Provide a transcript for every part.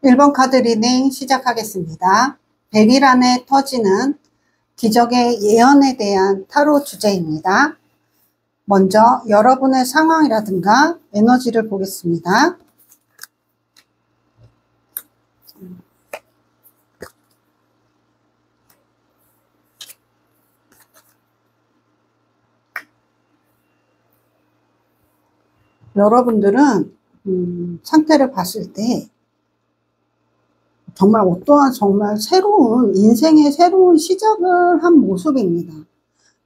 1번 카드 리딩 시작하겠습니다. 100일 안에 터지는 기적의 예언에 대한 타로 주제입니다. 먼저 여러분의 상황이라든가 에너지를 보겠습니다. 여러분들은 상태를 봤을 때 정말 어떠한 새로운 인생의 새로운 시작을 한 모습입니다.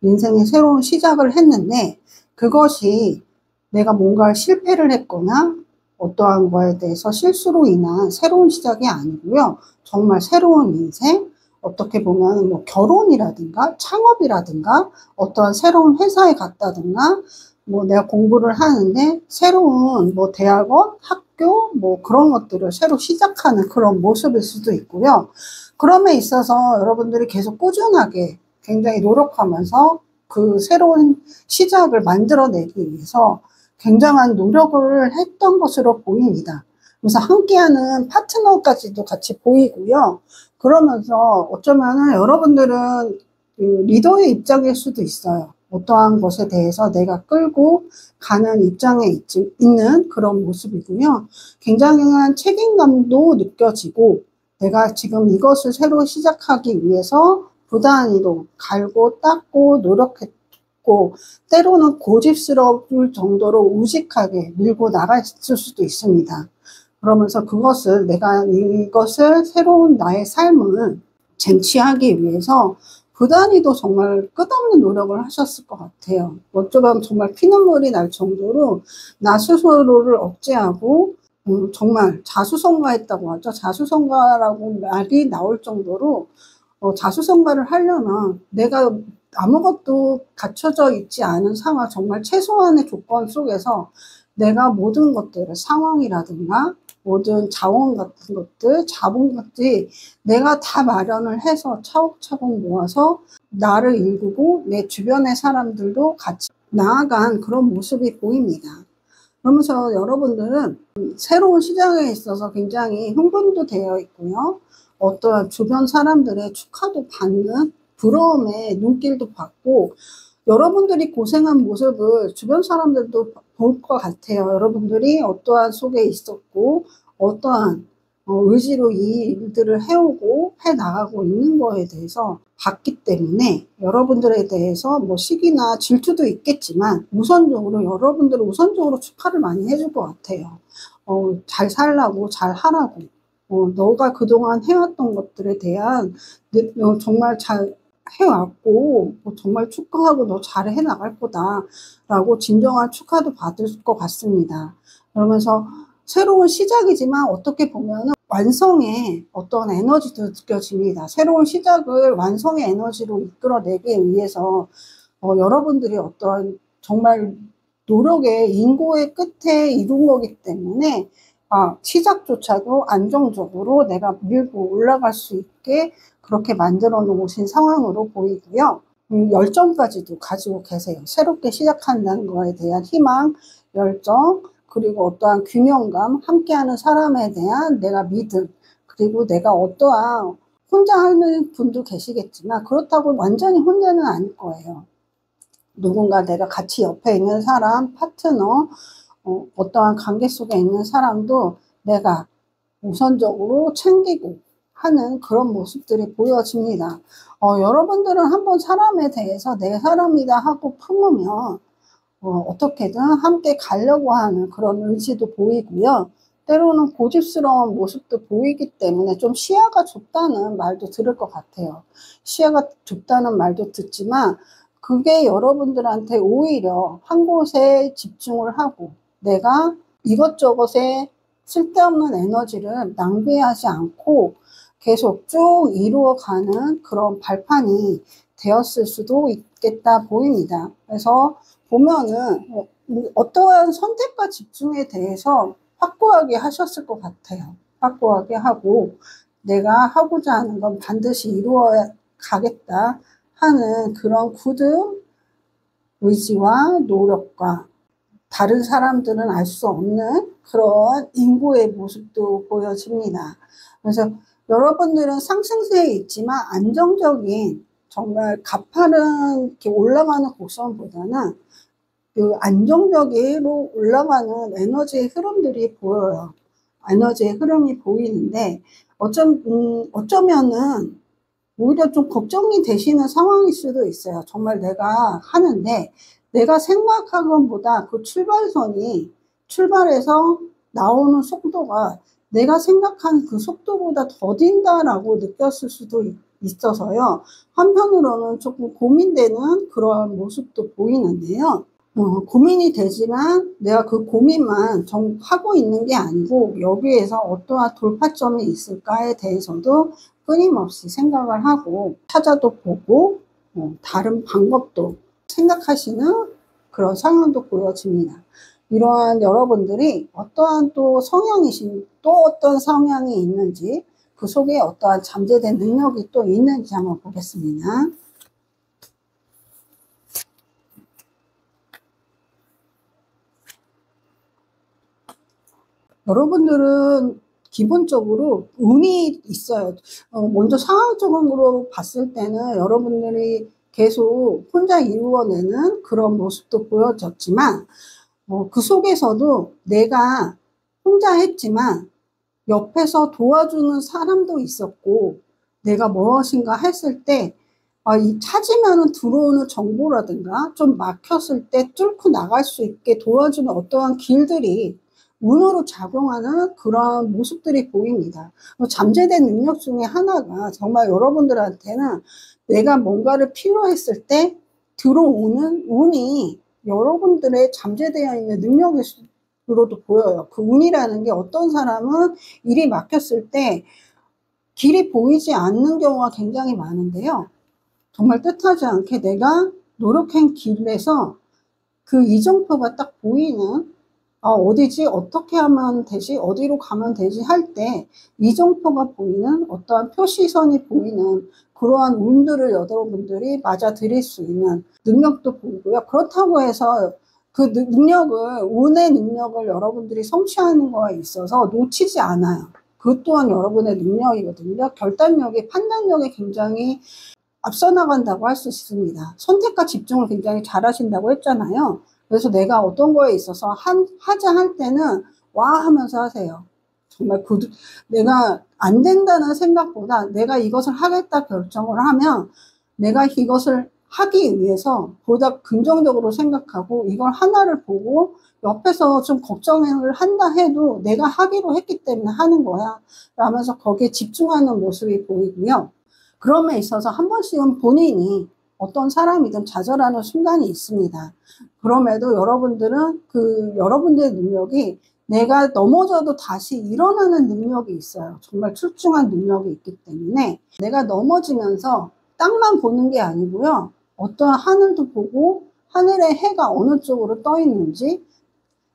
인생의 새로운 시작을 했는데 그것이 내가 뭔가 실패를 했거나 어떠한 거에 대해서 실수로 인한 새로운 시작이 아니고요. 정말 새로운 인생, 어떻게 보면 뭐 결혼이라든가 창업이라든가 어떠한 새로운 회사에 갔다든가 뭐 내가 공부를 하는데 새로운 뭐 대학원, 학교 뭐 그런 것들을 새로 시작하는 그런 모습일 수도 있고요. 그럼에 있어서 여러분들이 계속 꾸준하게 굉장히 노력하면서 그 새로운 시작을 만들어내기 위해서 굉장한 노력을 했던 것으로 보입니다. 그래서 함께하는 파트너까지도 같이 보이고요. 그러면서 어쩌면 여러분들은 그 리더의 입장일 수도 있어요. 어떠한 것에 대해서 내가 끌고 가는 입장에 있는 그런 모습이고요. 굉장한 책임감도 느껴지고 내가 지금 이것을 새로 시작하기 위해서 부단히도 갈고 닦고 노력했고 때로는 고집스러울 정도로 우직하게 밀고 나갔을 수도 있습니다. 그러면서 그것을 내가 이것을 새로운 나의 삶을 쟁취하기 위해서 부단히도 정말 끝없는 노력을 하셨을 것 같아요. 어쩌면 정말 피눈물이 날 정도로 나 스스로를 억제하고 정말 자수성가했다고 하죠. 자수성가라고 말이 나올 정도로 자수성가를 하려면 내가 아무것도 갖춰져 있지 않은 상황, 정말 최소한의 조건 속에서 내가 모든 것들을 상황이라든가 모든 자원 같은 것들, 자본 같이 내가 다 마련을 해서 차곡차곡 모아서 나를 일구고 내 주변의 사람들도 같이 나아간 그런 모습이 보입니다. 그러면서 여러분들은 새로운 시장에 있어서 굉장히 흥분도 되어 있고요. 어떠한 주변 사람들의 축하도 받는 부러움의 눈길도 받고 여러분들이 고생한 모습을 주변 사람들도 볼 것 같아요. 여러분들이 어떠한 속에 있었고 어떠한 의지로 이 일들을 해오고 해나가고 있는 거에 대해서 봤기 때문에 여러분들에 대해서 뭐 시기나 질투도 있겠지만 우선적으로 여러분들을 우선적으로 축하를 많이 해줄 것 같아요. 잘 살라고 잘 하라고 너가 그동안 해왔던 것들에 대한 정말 잘 해왔고 정말 축하하고 너 잘 해나갈 거다 라고 진정한 축하도 받을 것 같습니다. 그러면서 새로운 시작이지만 어떻게 보면 완성의 어떤 에너지도 느껴집니다. 새로운 시작을 완성의 에너지로 이끌어내기 위해서 여러분들이 어떤 정말 노력의 인고의 끝에 이룬 거기 때문에 시작조차도 안정적으로 내가 밀고 올라갈 수 있게 그렇게 만들어 놓으신 상황으로 보이고요. 열정까지도 가지고 계세요. 새롭게 시작한다는 거에 대한 희망, 열정, 그리고 어떠한 균형감, 함께하는 사람에 대한 내가 믿음, 그리고 내가 어떠한 혼자 하는 분도 계시겠지만 그렇다고 완전히 혼자는 아닐 거예요. 누군가 내가 같이 옆에 있는 사람, 파트너, 어떠한 관계 속에 있는 사람도 내가 우선적으로 챙기고 하는 그런 모습들이 보여집니다. 여러분들은 한번 사람에 대해서 내 사람이다 하고 품으면 어떻게든 함께 가려고 하는 그런 의지도 보이고요. 때로는 고집스러운 모습도 보이기 때문에 좀 시야가 좁다는 말도 들을 것 같아요. 시야가 좁다는 말도 듣지만 그게 여러분들한테 오히려 한 곳에 집중을 하고 내가 이것저것에 쓸데없는 에너지를 낭비하지 않고 계속 쭉 이루어가는 그런 발판이 되었을 수도 있겠다 보입니다. 그래서 보면은 어떠한 선택과 집중에 대해서 확고하게 하셨을 것 같아요. 확고하게 하고 내가 하고자 하는 건 반드시 이루어 가겠다 하는 그런 굳은 의지와 노력과 다른 사람들은 알 수 없는 그런 인고의 모습도 보여집니다. 그래서 여러분들은 상승세에 있지만 안정적인 정말 가파른 이렇게 올라가는 곡선보다는 그 안정적으로 올라가는 에너지의 흐름들이 보여요. 에너지의 흐름이 보이는데 어쩌면은 오히려 좀 걱정이 되시는 상황일 수도 있어요. 정말 내가 하는데 내가 생각한 것보다 그 출발해서 나오는 속도가 내가 생각한 그 속도보다 더딘다라고 느꼈을 수도 있어서요. 한편으로는 조금 고민되는 그런 모습도 보이는데요. 고민이 되지만 내가 그 고민만 하고 있는 게 아니고 여기에서 어떠한 돌파점이 있을까에 대해서도 끊임없이 생각을 하고 찾아도 보고 다른 방법도 생각하시는 그런 상황도 보여집니다. 이러한 여러분들이 어떠한 또 또 어떤 성향이 있는지 그 속에 어떠한 잠재된 능력이 또 있는지 한번 보겠습니다. 여러분들은 기본적으로 운이 있어요. 먼저 상황적으로 봤을 때는 여러분들이 계속 혼자 이루어내는 그런 모습도 보여졌지만 그 속에서도 내가 혼자 했지만 옆에서 도와주는 사람도 있었고 내가 무엇인가 했을 때 찾으면 들어오는 정보라든가 좀 막혔을 때 뚫고 나갈 수 있게 도와주는 어떠한 길들이 운으로 작용하는 그런 모습들이 보입니다. 잠재된 능력 중에 하나가 정말 여러분들한테는 내가 뭔가를 필요했을 때 들어오는 운이 여러분들의 잠재되어 있는 능력으로도 보여요. 그 운이라는 게 어떤 사람은 일이 막혔을 때 길이 보이지 않는 경우가 굉장히 많은데요. 정말 뜻하지 않게 내가 노력한 길에서 그 이정표가 딱 보이는 어디지? 어떻게 하면 되지? 어디로 가면 되지? 할 때 이정표가 보이는 어떠한 표시선이 보이는 그러한 운들을 여러분들이 맞아들일 수 있는 능력도 보이고요. 그렇다고 해서 그 운의 능력을 여러분들이 성취하는 거에 있어서 놓치지 않아요. 그 또한 여러분의 능력이거든요. 결단력이, 판단력이 굉장히 앞서 나간다고 할 수 있습니다. 선택과 집중을 굉장히 잘 하신다고 했잖아요. 그래서 내가 어떤 거에 있어서 하자 할 때는 와 하면서 하세요. 정말 내가 안 된다는 생각보다 내가 이것을 하겠다 결정을 하면 내가 이것을 하기 위해서 보다 긍정적으로 생각하고 이걸 하나를 보고 옆에서 좀 걱정을 한다 해도 내가 하기로 했기 때문에 하는 거야 라면서 거기에 집중하는 모습이 보이고요. 그럼에 있어서 한 번씩은 본인이 어떤 사람이든 좌절하는 순간이 있습니다. 그럼에도 여러분들은 여러분들의 능력이 내가 넘어져도 다시 일어나는 능력이 있어요. 정말 출중한 능력이 있기 때문에 내가 넘어지면서 땅만 보는 게 아니고요. 어떠한 하늘도 보고 하늘에 해가 어느 쪽으로 떠 있는지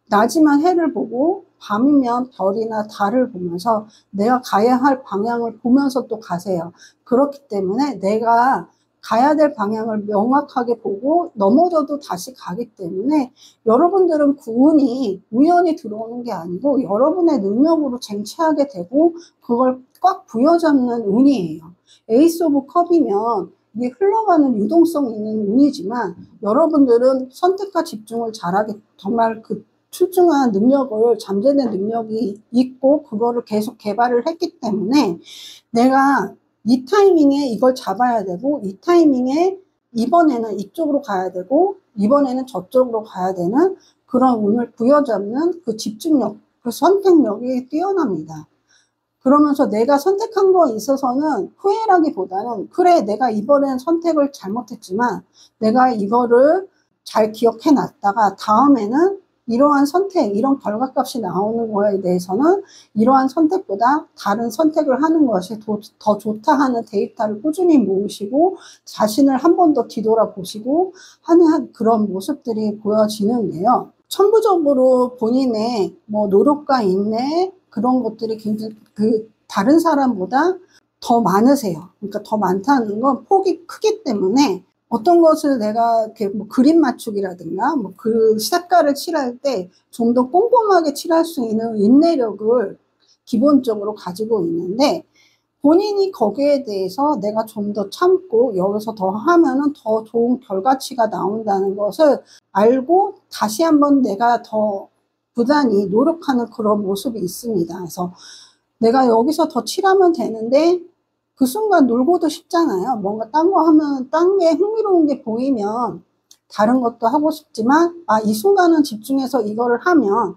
낮이면 해를 보고 밤이면 별이나 달을 보면서 내가 가야 할 방향을 보면서 또 가세요. 그렇기 때문에 내가 가야 될 방향을 명확하게 보고 넘어져도 다시 가기 때문에 여러분들은 그 운이 우연히 들어오는 게 아니고 여러분의 능력으로 쟁취하게 되고 그걸 꽉 부여잡는 운이에요. 에이스 오브 컵이면 이게 흘러가는 유동성 있는 운이지만 여러분들은 선택과 집중을 잘하게 정말 출중한 능력을 잠재된 능력이 있고 그거를 계속 개발을 했기 때문에 내가 이 타이밍에 이걸 잡아야 되고 이 타이밍에 이번에는 이쪽으로 가야 되고 이번에는 저쪽으로 가야 되는 그런 운을 부여잡는 그 집중력, 그 선택력이 뛰어납니다. 그러면서 내가 선택한 거에 있어서는 후회라기보다는 그래 내가 이번엔 선택을 잘못했지만 내가 이거를 잘 기억해 놨다가 다음에는 이러한 선택, 이런 결과값이 나오는 거에 대해서는 이러한 선택보다 다른 선택을 하는 것이 더 좋다 하는 데이터를 꾸준히 모으시고 자신을 한 번 더 뒤돌아보시고 하는 그런 모습들이 보여지는데요. 천부적으로 본인의 노력과 인내 그런 것들이 굉장히 다른 사람보다 더 많으세요. 그러니까 더 많다는 건 폭이 크기 때문에 어떤 것을 내가 이렇게 뭐 그림 맞추기라든가 뭐 그 색깔을 칠할 때 좀 더 꼼꼼하게 칠할 수 있는 인내력을 기본적으로 가지고 있는데, 본인이 거기에 대해서 내가 좀 더 참고 여기서 더 하면은 더 좋은 결과치가 나온다는 것을 알고 다시 한번 내가 더 부단히 노력하는 그런 모습이 있습니다. 그래서 내가 여기서 더 칠하면 되는데 그 순간 놀고도 싶잖아요. 뭔가 딴 거 하면 딴 게 흥미로운 게 보이면 다른 것도 하고 싶지만, 이 순간은 집중해서 이거를 하면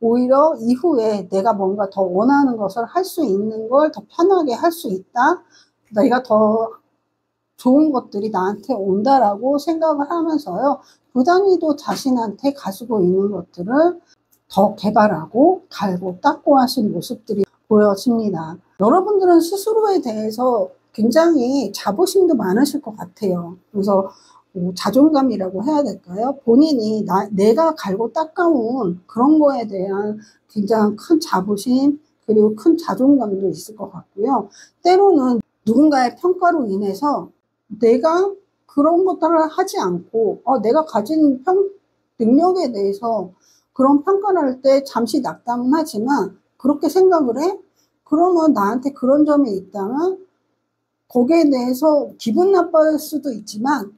오히려 이후에 내가 뭔가 더 원하는 것을 할 수 있는 걸 더 편하게 할 수 있다. 내가 더 좋은 것들이 나한테 온다라고 생각을 하면서요. 부단히도 자신한테 가지고 있는 것들을 더 개발하고 갈고 닦고 하신 모습들이 보여집니다. 여러분들은 스스로에 대해서 굉장히 자부심도 많으실 것 같아요. 그래서 자존감이라고 해야 될까요? 본인이 내가 갈고 닦아온 그런 거에 대한 굉장히 큰 자부심, 그리고 큰 자존감도 있을 것 같고요. 때로는 누군가의 평가로 인해서 내가 그런 것들을 하지 않고 내가 가진 능력에 대해서 그런 평가를 할 때 잠시 낙담은 하지만 그렇게 생각을 해? 그러면 나한테 그런 점이 있다면 거기에 대해서 기분 나빠할 수도 있지만,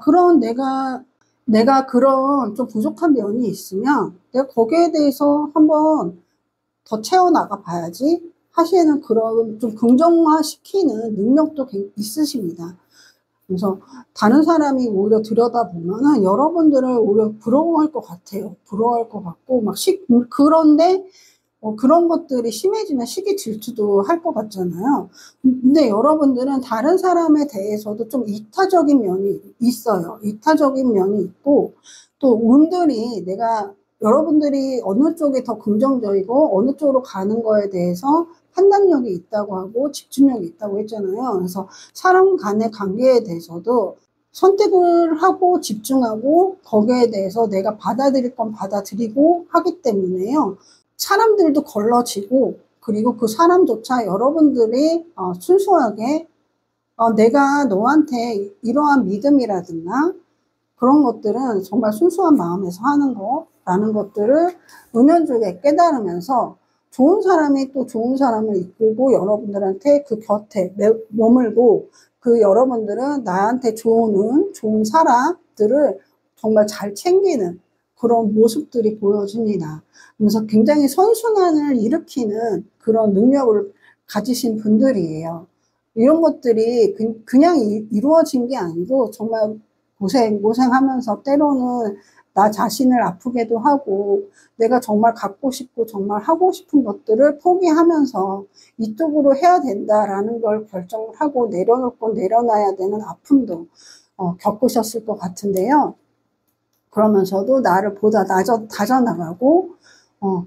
그런 내가 그런 좀 부족한 면이 있으면 내가 거기에 대해서 한번 더 채워나가 봐야지 하시는 그런 좀 긍정화 시키는 능력도 있으십니다. 그래서 다른 사람이 오히려 들여다보면은 여러분들을 오히려 부러워할 것 같아요. 부러워할 것 같고, 그런데 그런 것들이 심해지면 시기 질투도 할 것 같잖아요. 근데 여러분들은 다른 사람에 대해서도 좀 이타적인 면이 있어요. 이타적인 면이 있고, 또 운들이 여러분들이 어느 쪽이 더 긍정적이고 어느 쪽으로 가는 거에 대해서 판단력이 있다고 하고 집중력이 있다고 했잖아요. 그래서 사람 간의 관계에 대해서도 선택을 하고 집중하고 거기에 대해서 내가 받아들일 건 받아들이고 하기 때문에요. 사람들도 걸러지고, 그리고 그 사람조차 여러분들이 순수하게 내가 너한테 이러한 믿음이라든가 그런 것들은 정말 순수한 마음에서 하는 거라는 것들을 은연중에 깨달으면서 좋은 사람이 또 좋은 사람을 이끌고 여러분들한테 그 곁에 머물고, 그 여러분들은 나한테 좋은 사람들을 정말 잘 챙기는 그런 모습들이 보여집니다. 그래서 굉장히 선순환을 일으키는 그런 능력을 가지신 분들이에요. 이런 것들이 그냥 이루어진 게 아니고 정말 고생하면서 때로는 나 자신을 아프게도 하고 내가 정말 갖고 싶고 정말 하고 싶은 것들을 포기하면서 이쪽으로 해야 된다라는 걸 결정을 하고 내려놓을 건 내려놔야 되는 아픔도 겪으셨을 것 같은데요. 그러면서도 나를 보다 다져나가고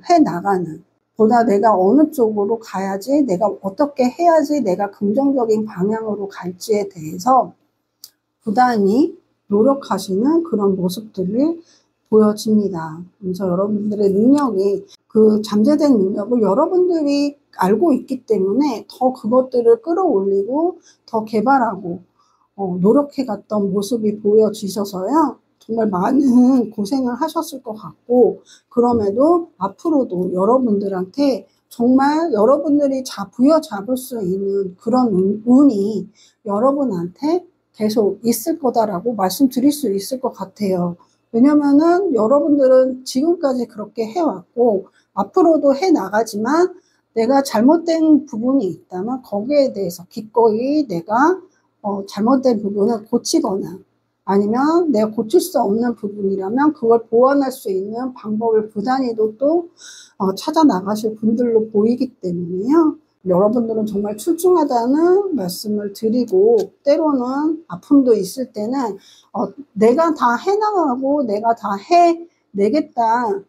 해나가는, 보다 내가 어느 쪽으로 가야지, 내가 어떻게 해야지 내가 긍정적인 방향으로 갈지에 대해서 부단히 노력하시는 그런 모습들이 보여집니다. 그래서 여러분들의 능력이, 그 잠재된 능력을 여러분들이 알고 있기 때문에 더 그것들을 끌어올리고 더 개발하고 노력해 갔던 모습이 보여지셔서요. 정말 많은 고생을 하셨을 것 같고, 그럼에도 앞으로도 여러분들한테 정말 여러분들이 부여잡을 수 있는 그런 운이 여러분한테 계속 있을 거다라고 말씀드릴 수 있을 것 같아요. 왜냐면은 여러분들은 지금까지 그렇게 해왔고 앞으로도 해 나가지만, 내가 잘못된 부분이 있다면 거기에 대해서 기꺼이 내가 잘못된 부분을 고치거나, 아니면 내가 고칠 수 없는 부분이라면 그걸 보완할 수 있는 방법을 부단히도 또 찾아 나가실 분들로 보이기 때문에요. 여러분들은 정말 출중하다는 말씀을 드리고, 때로는 아픔도 있을 때는 내가 다 해나가고 내가 다 해내겠다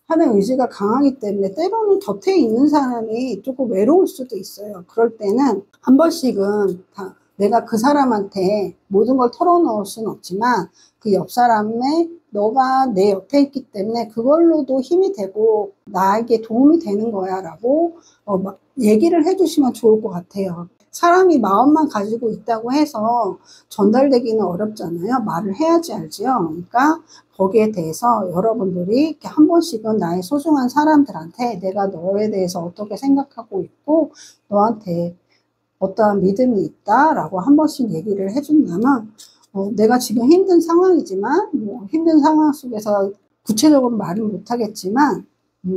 하는 의지가 강하기 때문에 때로는 곁에 있는 사람이 조금 외로울 수도 있어요. 그럴 때는 한 번씩은 내가 그 사람한테 모든 걸 털어놓을 수는 없지만 그 옆 사람의 너가 내 옆에 있기 때문에 그걸로도 힘이 되고 나에게 도움이 되는 거야 라고 얘기를 해주시면 좋을 것 같아요. 사람이 마음만 가지고 있다고 해서 전달되기는 어렵잖아요. 말을 해야지 알지요. 그러니까 거기에 대해서 여러분들이 이렇게 한 번씩은 나의 소중한 사람들한테 내가 너에 대해서 어떻게 생각하고 있고 너한테 어떠한 믿음이 있다라고 한 번씩 얘기를 해준다면 내가 지금 힘든 상황이지만 뭐 힘든 상황 속에서 구체적으로 말은 못하겠지만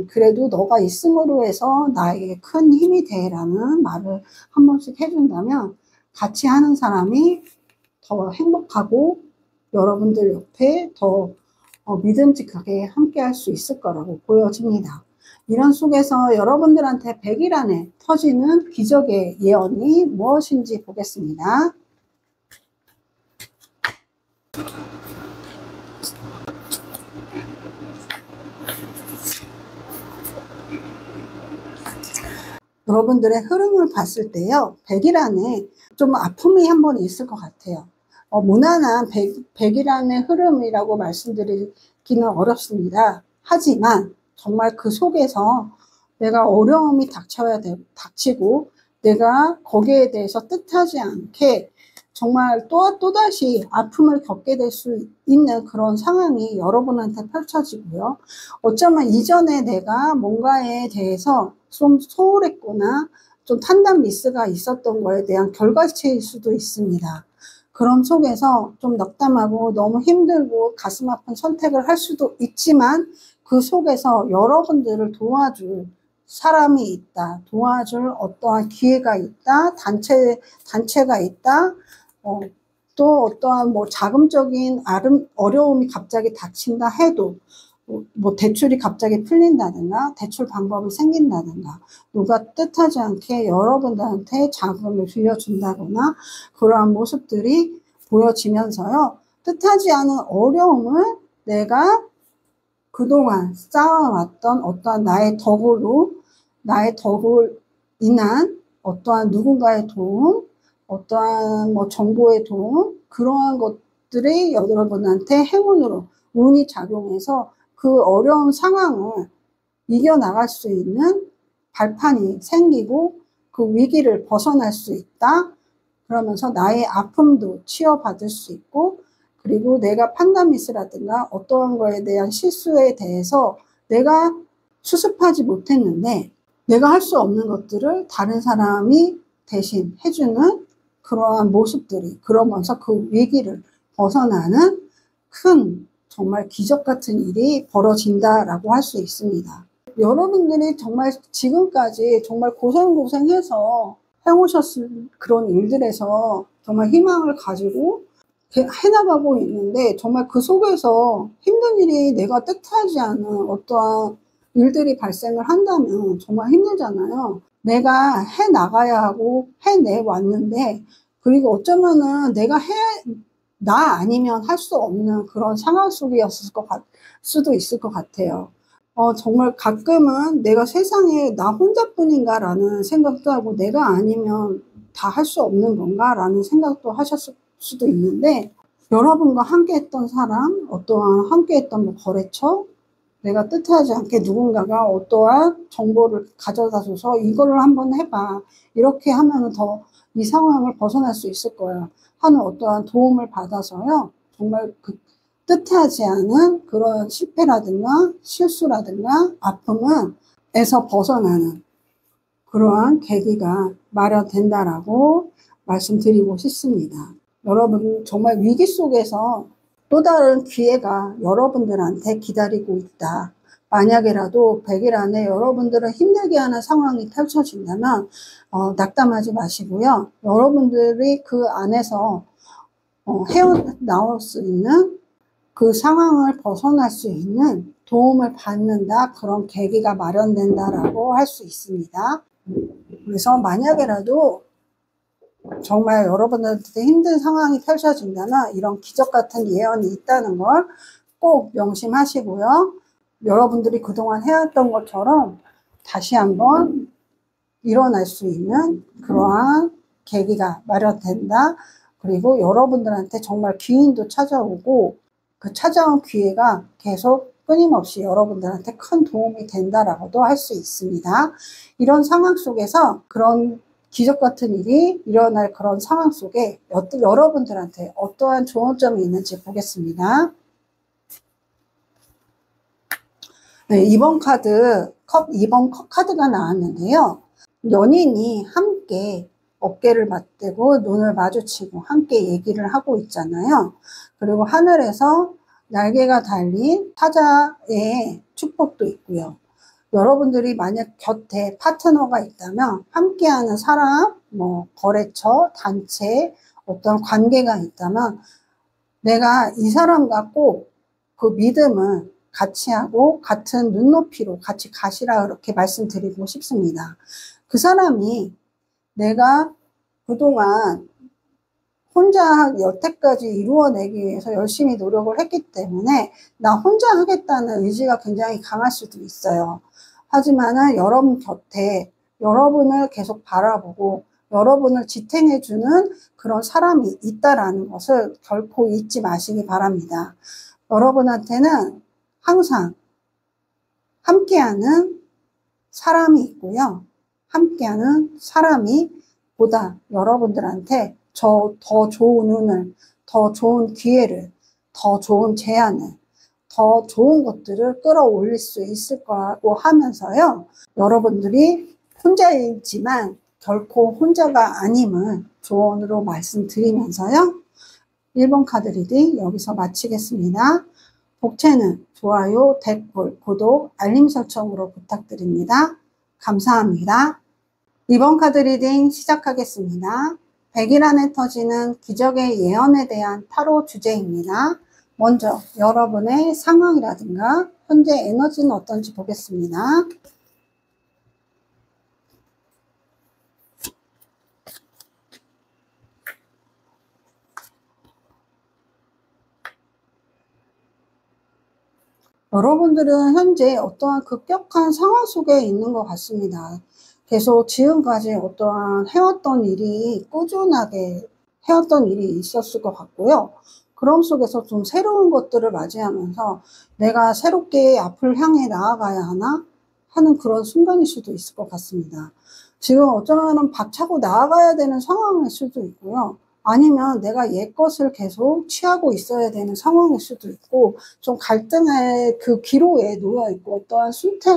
그래도 너가 있음으로 해서 나에게 큰 힘이 되라는 말을 한 번씩 해준다면 같이 하는 사람이 더 행복하고 여러분들 옆에 더 믿음직하게 함께 할 수 있을 거라고 보여집니다. 이런 속에서 여러분들한테 100일 안에 터지는 기적의 예언이 무엇인지 보겠습니다. 여러분들의 흐름을 봤을 때요, 100일 안에 좀 아픔이 한번 있을 것 같아요. 무난한 100일 안의 흐름이라고 말씀드리기는 어렵습니다. 하지만 정말 그 속에서 내가 어려움이 닥치고 내가 거기에 대해서 뜻하지 않게 정말 또다시 아픔을 겪게 될 수 있는 그런 상황이 여러분한테 펼쳐지고요. 어쩌면 이전에 내가 뭔가에 대해서 좀 소홀했거나 좀 판단 미스가 있었던 거에 대한 결과치일 수도 있습니다. 그런 속에서 좀 낙담하고 너무 힘들고 가슴 아픈 선택을 할 수도 있지만 그 속에서 여러분들을 도와줄 사람이 있다. 도와줄 어떠한 기회가 있다. 단체가 있다. 또 어떠한 뭐 자금적인 어려움이 갑자기 닥친다 해도 뭐 대출이 갑자기 풀린다든가 대출 방법이 생긴다든가 누가 뜻하지 않게 여러분들한테 자금을 빌려준다거나 그러한 모습들이 보여지면서요. 뜻하지 않은 어려움을 내가 그동안 쌓아왔던 어떠한 나의 덕으로 인한 어떠한 누군가의 도움 어떠한 뭐 정보의 도움 그러한 것들이 여러분한테 행운으로 운이 작용해서 그 어려운 상황을 이겨나갈 수 있는 발판이 생기고 그 위기를 벗어날 수 있다. 그러면서 나의 아픔도 치유받을 수 있고 그리고 내가 판단 미스라든가 어떠한 거에 대한 실수에 대해서 내가 수습하지 못했는데 내가 할 수 없는 것들을 다른 사람이 대신 해주는 그러한 모습들이 그러면서 그 위기를 벗어나는 큰 정말 기적 같은 일이 벌어진다라고 할 수 있습니다. 여러분들이 정말 지금까지 정말 고생해서 해오셨을 그런 일들에서 정말 희망을 가지고 해나가고 있는데 정말 그 속에서 힘든 일이 내가 뜻하지 않은 어떠한 일들이 발생을 한다면 정말 힘들잖아요. 내가 해나가야 하고 해내왔는데 그리고 어쩌면은 나 아니면 할 수 없는 그런 상황 속이었을 수도 있을 것 같아요. 정말 가끔은 내가 세상에 나 혼자뿐인가 라는 생각도 하고 내가 아니면 다 할 수 없는 건가 라는 생각도 하셨을 수도 있는데 여러분과 함께 했던 사람, 어떠한 함께 했던 뭐 거래처, 내가 뜻하지 않게 누군가가 어떠한 정보를 가져다 줘서 이거를 한번 해봐. 이렇게 하면 더 이 상황을 벗어날 수 있을 거야. 하는 어떠한 도움을 받아서요. 정말 그 뜻하지 않은 그런 실패라든가 실수라든가 아픔에서 벗어나는 그러한 계기가 마련된다라고 말씀드리고 싶습니다. 여러분 정말 위기 속에서 또 다른 기회가 여러분들한테 기다리고 있다. 만약에라도 100일 안에 여러분들을 힘들게 하는 상황이 펼쳐진다면 낙담하지 마시고요. 여러분들이 그 안에서 헤어나올 수 있는 그 상황을 벗어날 수 있는 도움을 받는다. 그런 계기가 마련된다라고 할 수 있습니다. 그래서 만약에라도 정말 여러분들한테 힘든 상황이 펼쳐진다면 이런 기적 같은 예언이 있다는 걸 꼭 명심하시고요. 여러분들이 그동안 해왔던 것처럼 다시 한번 일어날 수 있는 그러한 계기가 마련된다. 그리고 여러분들한테 정말 기운도 찾아오고 그 찾아온 기회가 계속 끊임없이 여러분들한테 큰 도움이 된다라고도 할 수 있습니다. 이런 상황 속에서 그런 기적 같은 일이 일어날 그런 상황 속에 여러분들한테 어떠한 좋은 점이 있는지 보겠습니다. 네, 2번 카드가 나왔는데요. 연인이 함께 어깨를 맞대고 눈을 마주치고 함께 얘기를 하고 있잖아요. 그리고 하늘에서 날개가 달린 사자의 축복도 있고요. 여러분들이 만약 곁에 파트너가 있다면 함께하는 사람, 거래처, 단체, 어떤 관계가 있다면 내가 이 사람과 꼭 그 믿음을 같이 하고 같은 눈높이로 같이 가시라 그렇게 말씀드리고 싶습니다. 그 사람이 내가 그동안 혼자 여태까지 이루어내기 위해서 열심히 노력을 했기 때문에 나 혼자 하겠다는 의지가 굉장히 강할 수도 있어요. 하지만은 여러분 곁에 여러분을 계속 바라보고 여러분을 지탱해주는 그런 사람이 있다라는 것을 결코 잊지 마시기 바랍니다. 여러분한테는 항상 함께하는 사람이 있고요. 함께하는 사람이 보다 여러분들한테 더 좋은 운을, 더 좋은 기회를, 더 좋은 제안을, 더 좋은 것들을 끌어올릴 수 있을 거라고 하면서요. 여러분들이 혼자이지만 결코 혼자가 아님을 조언으로 말씀드리면서요. 1번 카드 리딩 여기서 마치겠습니다. 복채는 좋아요, 댓글, 구독, 알림 설정으로 부탁드립니다. 감사합니다. 2번 카드 리딩 시작하겠습니다. 100일 안에 터지는 기적의 예언에 대한 타로 주제입니다. 먼저 여러분의 상황이라든가 현재 에너지는 어떤지 보겠습니다. 여러분들은 현재 어떠한 급격한 상황 속에 있는 것 같습니다. 계속 지금까지 어떠한 해왔던 일이 꾸준하게 해왔던 일이 있었을 것 같고요. 그럼 속에서 좀 새로운 것들을 맞이하면서 내가 새롭게 앞을 향해 나아가야 하나 하는 그런 순간일 수도 있을 것 같습니다. 지금 어쩌면 박차고 나아가야 되는 상황일 수도 있고요. 아니면 내가 옛 것을 계속 취하고 있어야 되는 상황일 수도 있고, 좀 갈등의 그 기로에 놓여 있고 어떠한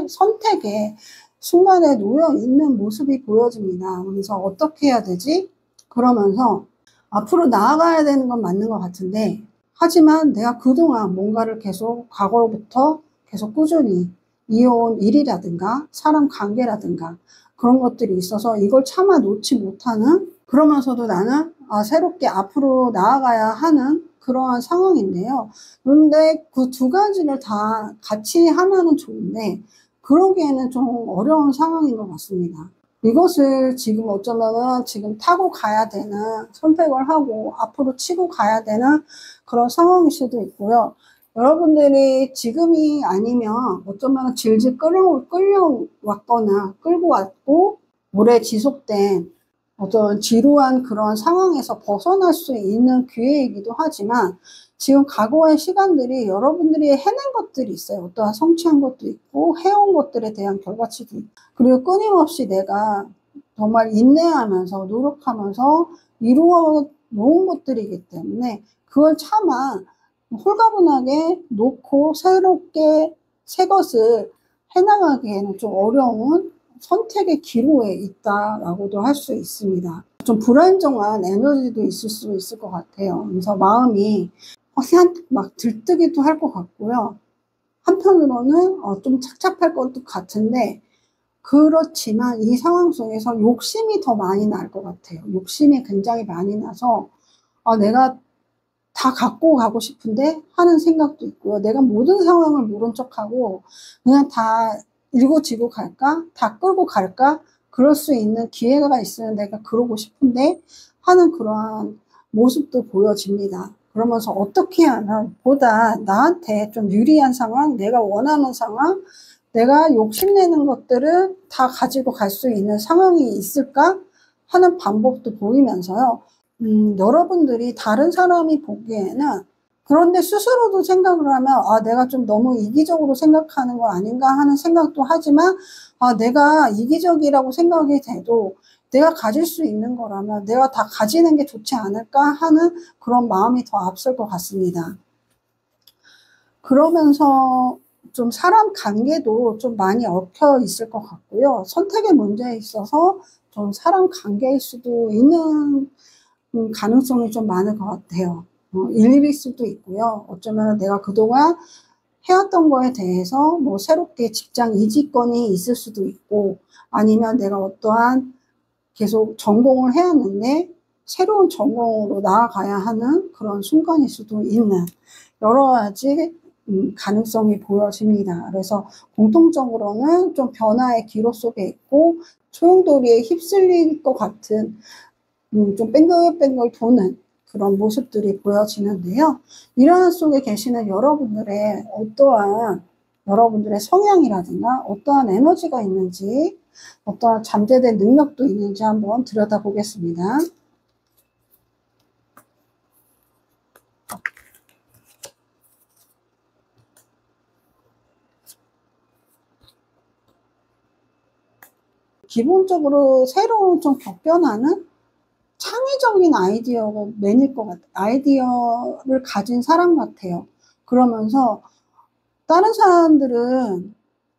선택의 순간에 놓여 있는 모습이 보여집니다. 그래서 어떻게 해야 되지? 그러면서 앞으로 나아가야 되는 건 맞는 것 같은데, 하지만 내가 그동안 뭔가를 계속 과거로부터 계속 꾸준히 이어온 일이라든가 사람 관계라든가 그런 것들이 있어서 이걸 차마 놓지 못하는, 그러면서도 나는 새롭게 앞으로 나아가야 하는 그러한 상황인데요. 그런데 그 두 가지를 다 같이 하면은 좋은데 그러기에는 좀 어려운 상황인 것 같습니다. 이것을 지금 어쩌면은 지금 타고 가야 되는, 선택을 하고 앞으로 치고 가야 되는 그런 상황일 수도 있고요. 여러분들이 지금이 아니면 어쩌면 질질 끌려왔거나 끌고 왔고 오래 지속된 어떤 지루한 그런 상황에서 벗어날 수 있는 기회이기도 하지만, 지금 과거의 시간들이 여러분들이 해낸 것들이 있어요. 어떠한 성취한 것도 있고 해온 것들에 대한 결과치도 있고, 그리고 끊임없이 내가 정말 인내하면서 노력하면서 이루어 놓은 것들이기 때문에 그걸 차마 홀가분하게 놓고 새롭게 새 것을 해나가기에는 좀 어려운 선택의 기로에 있다라고도 할 수 있습니다. 좀 불안정한 에너지도 있을 수 있을 것 같아요. 그래서 마음이 막 들뜨기도 할 것 같고요. 한편으로는 좀 착잡할 것도 같은데, 그렇지만 이 상황 속에서 욕심이 더 많이 날 것 같아요. 욕심이 굉장히 많이 나서 내가 다 갖고 가고 싶은데 하는 생각도 있고요. 내가 모든 상황을 모른 척하고 그냥 다 일고지고 갈까? 다 끌고 갈까? 그럴 수 있는 기회가 있으면 내가 그러고 싶은데 하는 그러한 모습도 보여집니다. 그러면서 어떻게 하면 보다 나한테 좀 유리한 상황, 내가 원하는 상황, 내가 욕심내는 것들을 다 가지고 갈 수 있는 상황이 있을까 하는 방법도 보이면서요. 여러분들이 다른 사람이 보기에는, 그런데 스스로도 생각을 하면 내가 좀 너무 이기적으로 생각하는 거 아닌가 하는 생각도 하지만 내가 이기적이라고 생각이 돼도 내가 가질 수 있는 거라면 내가 다 가지는 게 좋지 않을까 하는 그런 마음이 더 앞설 것 같습니다. 그러면서 좀 사람 관계도 좀 많이 얽혀 있을 것 같고요. 선택의 문제에 있어서 좀 사람 관계일 수도 있는 가능성이 좀 많을 것 같아요. 일일 수도 있고요. 어쩌면 내가 그동안 해왔던 거에 대해서 뭐 새롭게 직장 이직권이 있을 수도 있고, 아니면 내가 어떠한 계속 전공을 해왔는데 새로운 전공으로 나아가야 하는 그런 순간일 수도 있는 여러 가지 가능성이 보여집니다. 그래서 공통적으로는 좀 변화의 기로 속에 있고 소용돌이에 휩쓸릴 것 같은 좀 뱅글뱅글 도는 그런 모습들이 보여지는데요. 일하는 속에 계시는 여러분들의 성향이라든가 어떠한 에너지가 있는지, 어떠한 잠재된 능력도 있는지 한번 들여다보겠습니다. 기본적으로 새로운 좀 격변하는 창의적인 아이디어를 가진 사람 같아요. 그러면서 다른 사람들은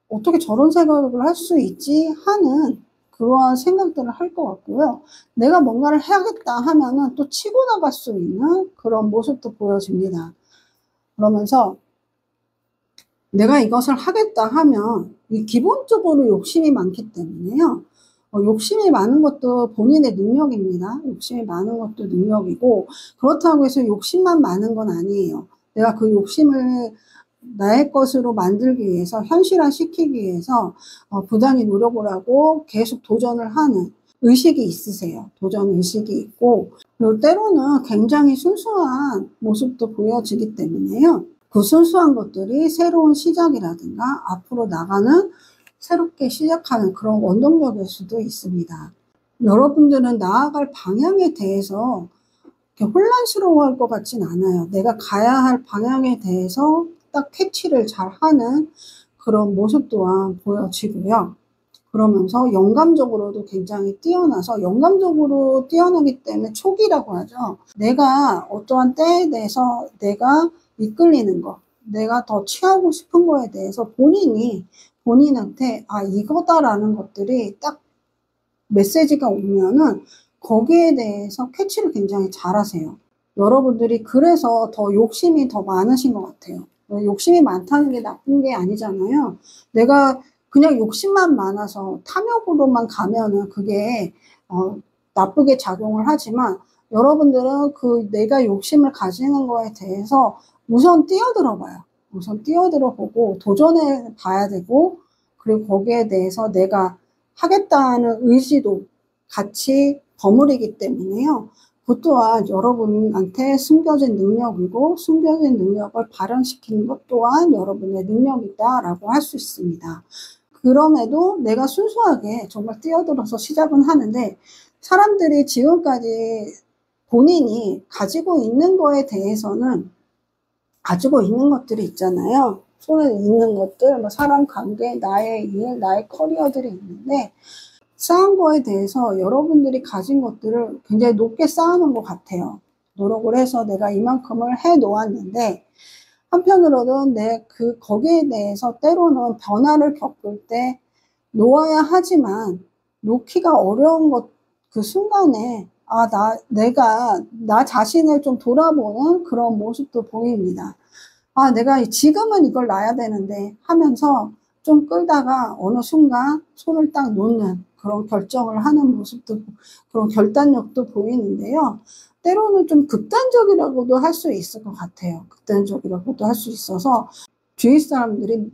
어떻게 저런 생각을 할 수 있지 하는 그러한 생각들을 할 것 같고요. 내가 뭔가를 해야겠다 하면은 또 치고 나갈 수 있는 그런 모습도 보여집니다. 그러면서 내가 이것을 하겠다 하면 기본적으로 욕심이 많기 때문에요. 욕심이 많은 것도 본인의 능력입니다. 욕심이 많은 것도 능력이고, 그렇다고 해서 욕심만 많은 건 아니에요. 내가 그 욕심을 나의 것으로 만들기 위해서, 현실화시키기 위해서 부단히 노력을 하고 계속 도전을 하는 의식이 있으세요. 도전 의식이 있고, 그리고 때로는 굉장히 순수한 모습도 보여지기 때문에요. 그 순수한 것들이 새로운 시작이라든가 앞으로 나가는, 새롭게 시작하는 그런 원동력일 수도 있습니다. 여러분들은 나아갈 방향에 대해서 혼란스러워할 것 같진 않아요. 내가 가야 할 방향에 대해서 딱 캐치를 잘 하는 그런 모습 또한 보여지고요. 그러면서 영감적으로도 굉장히 뛰어나서, 영감적으로 뛰어나기 때문에 촉이라고 하죠. 내가 어떠한 때에 대해서 내가 이끌리는 것, 내가 더 취하고 싶은 거에 대해서 본인한테 이거다라는 것들이 딱 메시지가 오면은 거기에 대해서 캐치를 굉장히 잘하세요. 여러분들이 그래서 더 욕심이 더 많으신 것 같아요. 욕심이 많다는 게 나쁜 게 아니잖아요. 내가 그냥 욕심만 많아서 탐욕으로만 가면은 그게 나쁘게 작용을 하지만, 여러분들은 그 내가 욕심을 가지는 거에 대해서 우선 뛰어들어 봐요. 우선 뛰어들어 보고 도전해 봐야 되고, 그리고 거기에 대해서 내가 하겠다는 의지도 같이 버무리기 때문에요. 그 또한 여러분한테 숨겨진 능력이고, 숨겨진 능력을 발현시키는 것 또한 여러분의 능력이다라고 할 수 있습니다. 그럼에도 내가 순수하게 정말 뛰어들어서 시작은 하는데, 사람들이 지금까지 본인이 가지고 있는 거에 대해서는 가지고 있는 것들이 있잖아요. 손에 있는 것들, 뭐 사람 관계, 나의 일, 나의 커리어들이 있는데, 쌓은 거에 대해서 여러분들이 가진 것들을 굉장히 높게 쌓아놓은 것 같아요. 노력을 해서 내가 이만큼을 해 놓았는데, 한편으로는 거기에 대해서 때로는 변화를 겪을 때 놓아야 하지만, 놓기가 어려운 그 순간에, 내가 나 자신을 좀 돌아보는 그런 모습도 보입니다. 내가 지금은 이걸 놔야 되는데 하면서 좀 끌다가 어느 순간 손을 딱 놓는 그런 결정을 하는 모습도, 그런 결단력도 보이는데요. 때로는 좀 극단적이라고도 할 수 있을 것 같아요. 극단적이라고도 할 수 있어서 주위 사람들이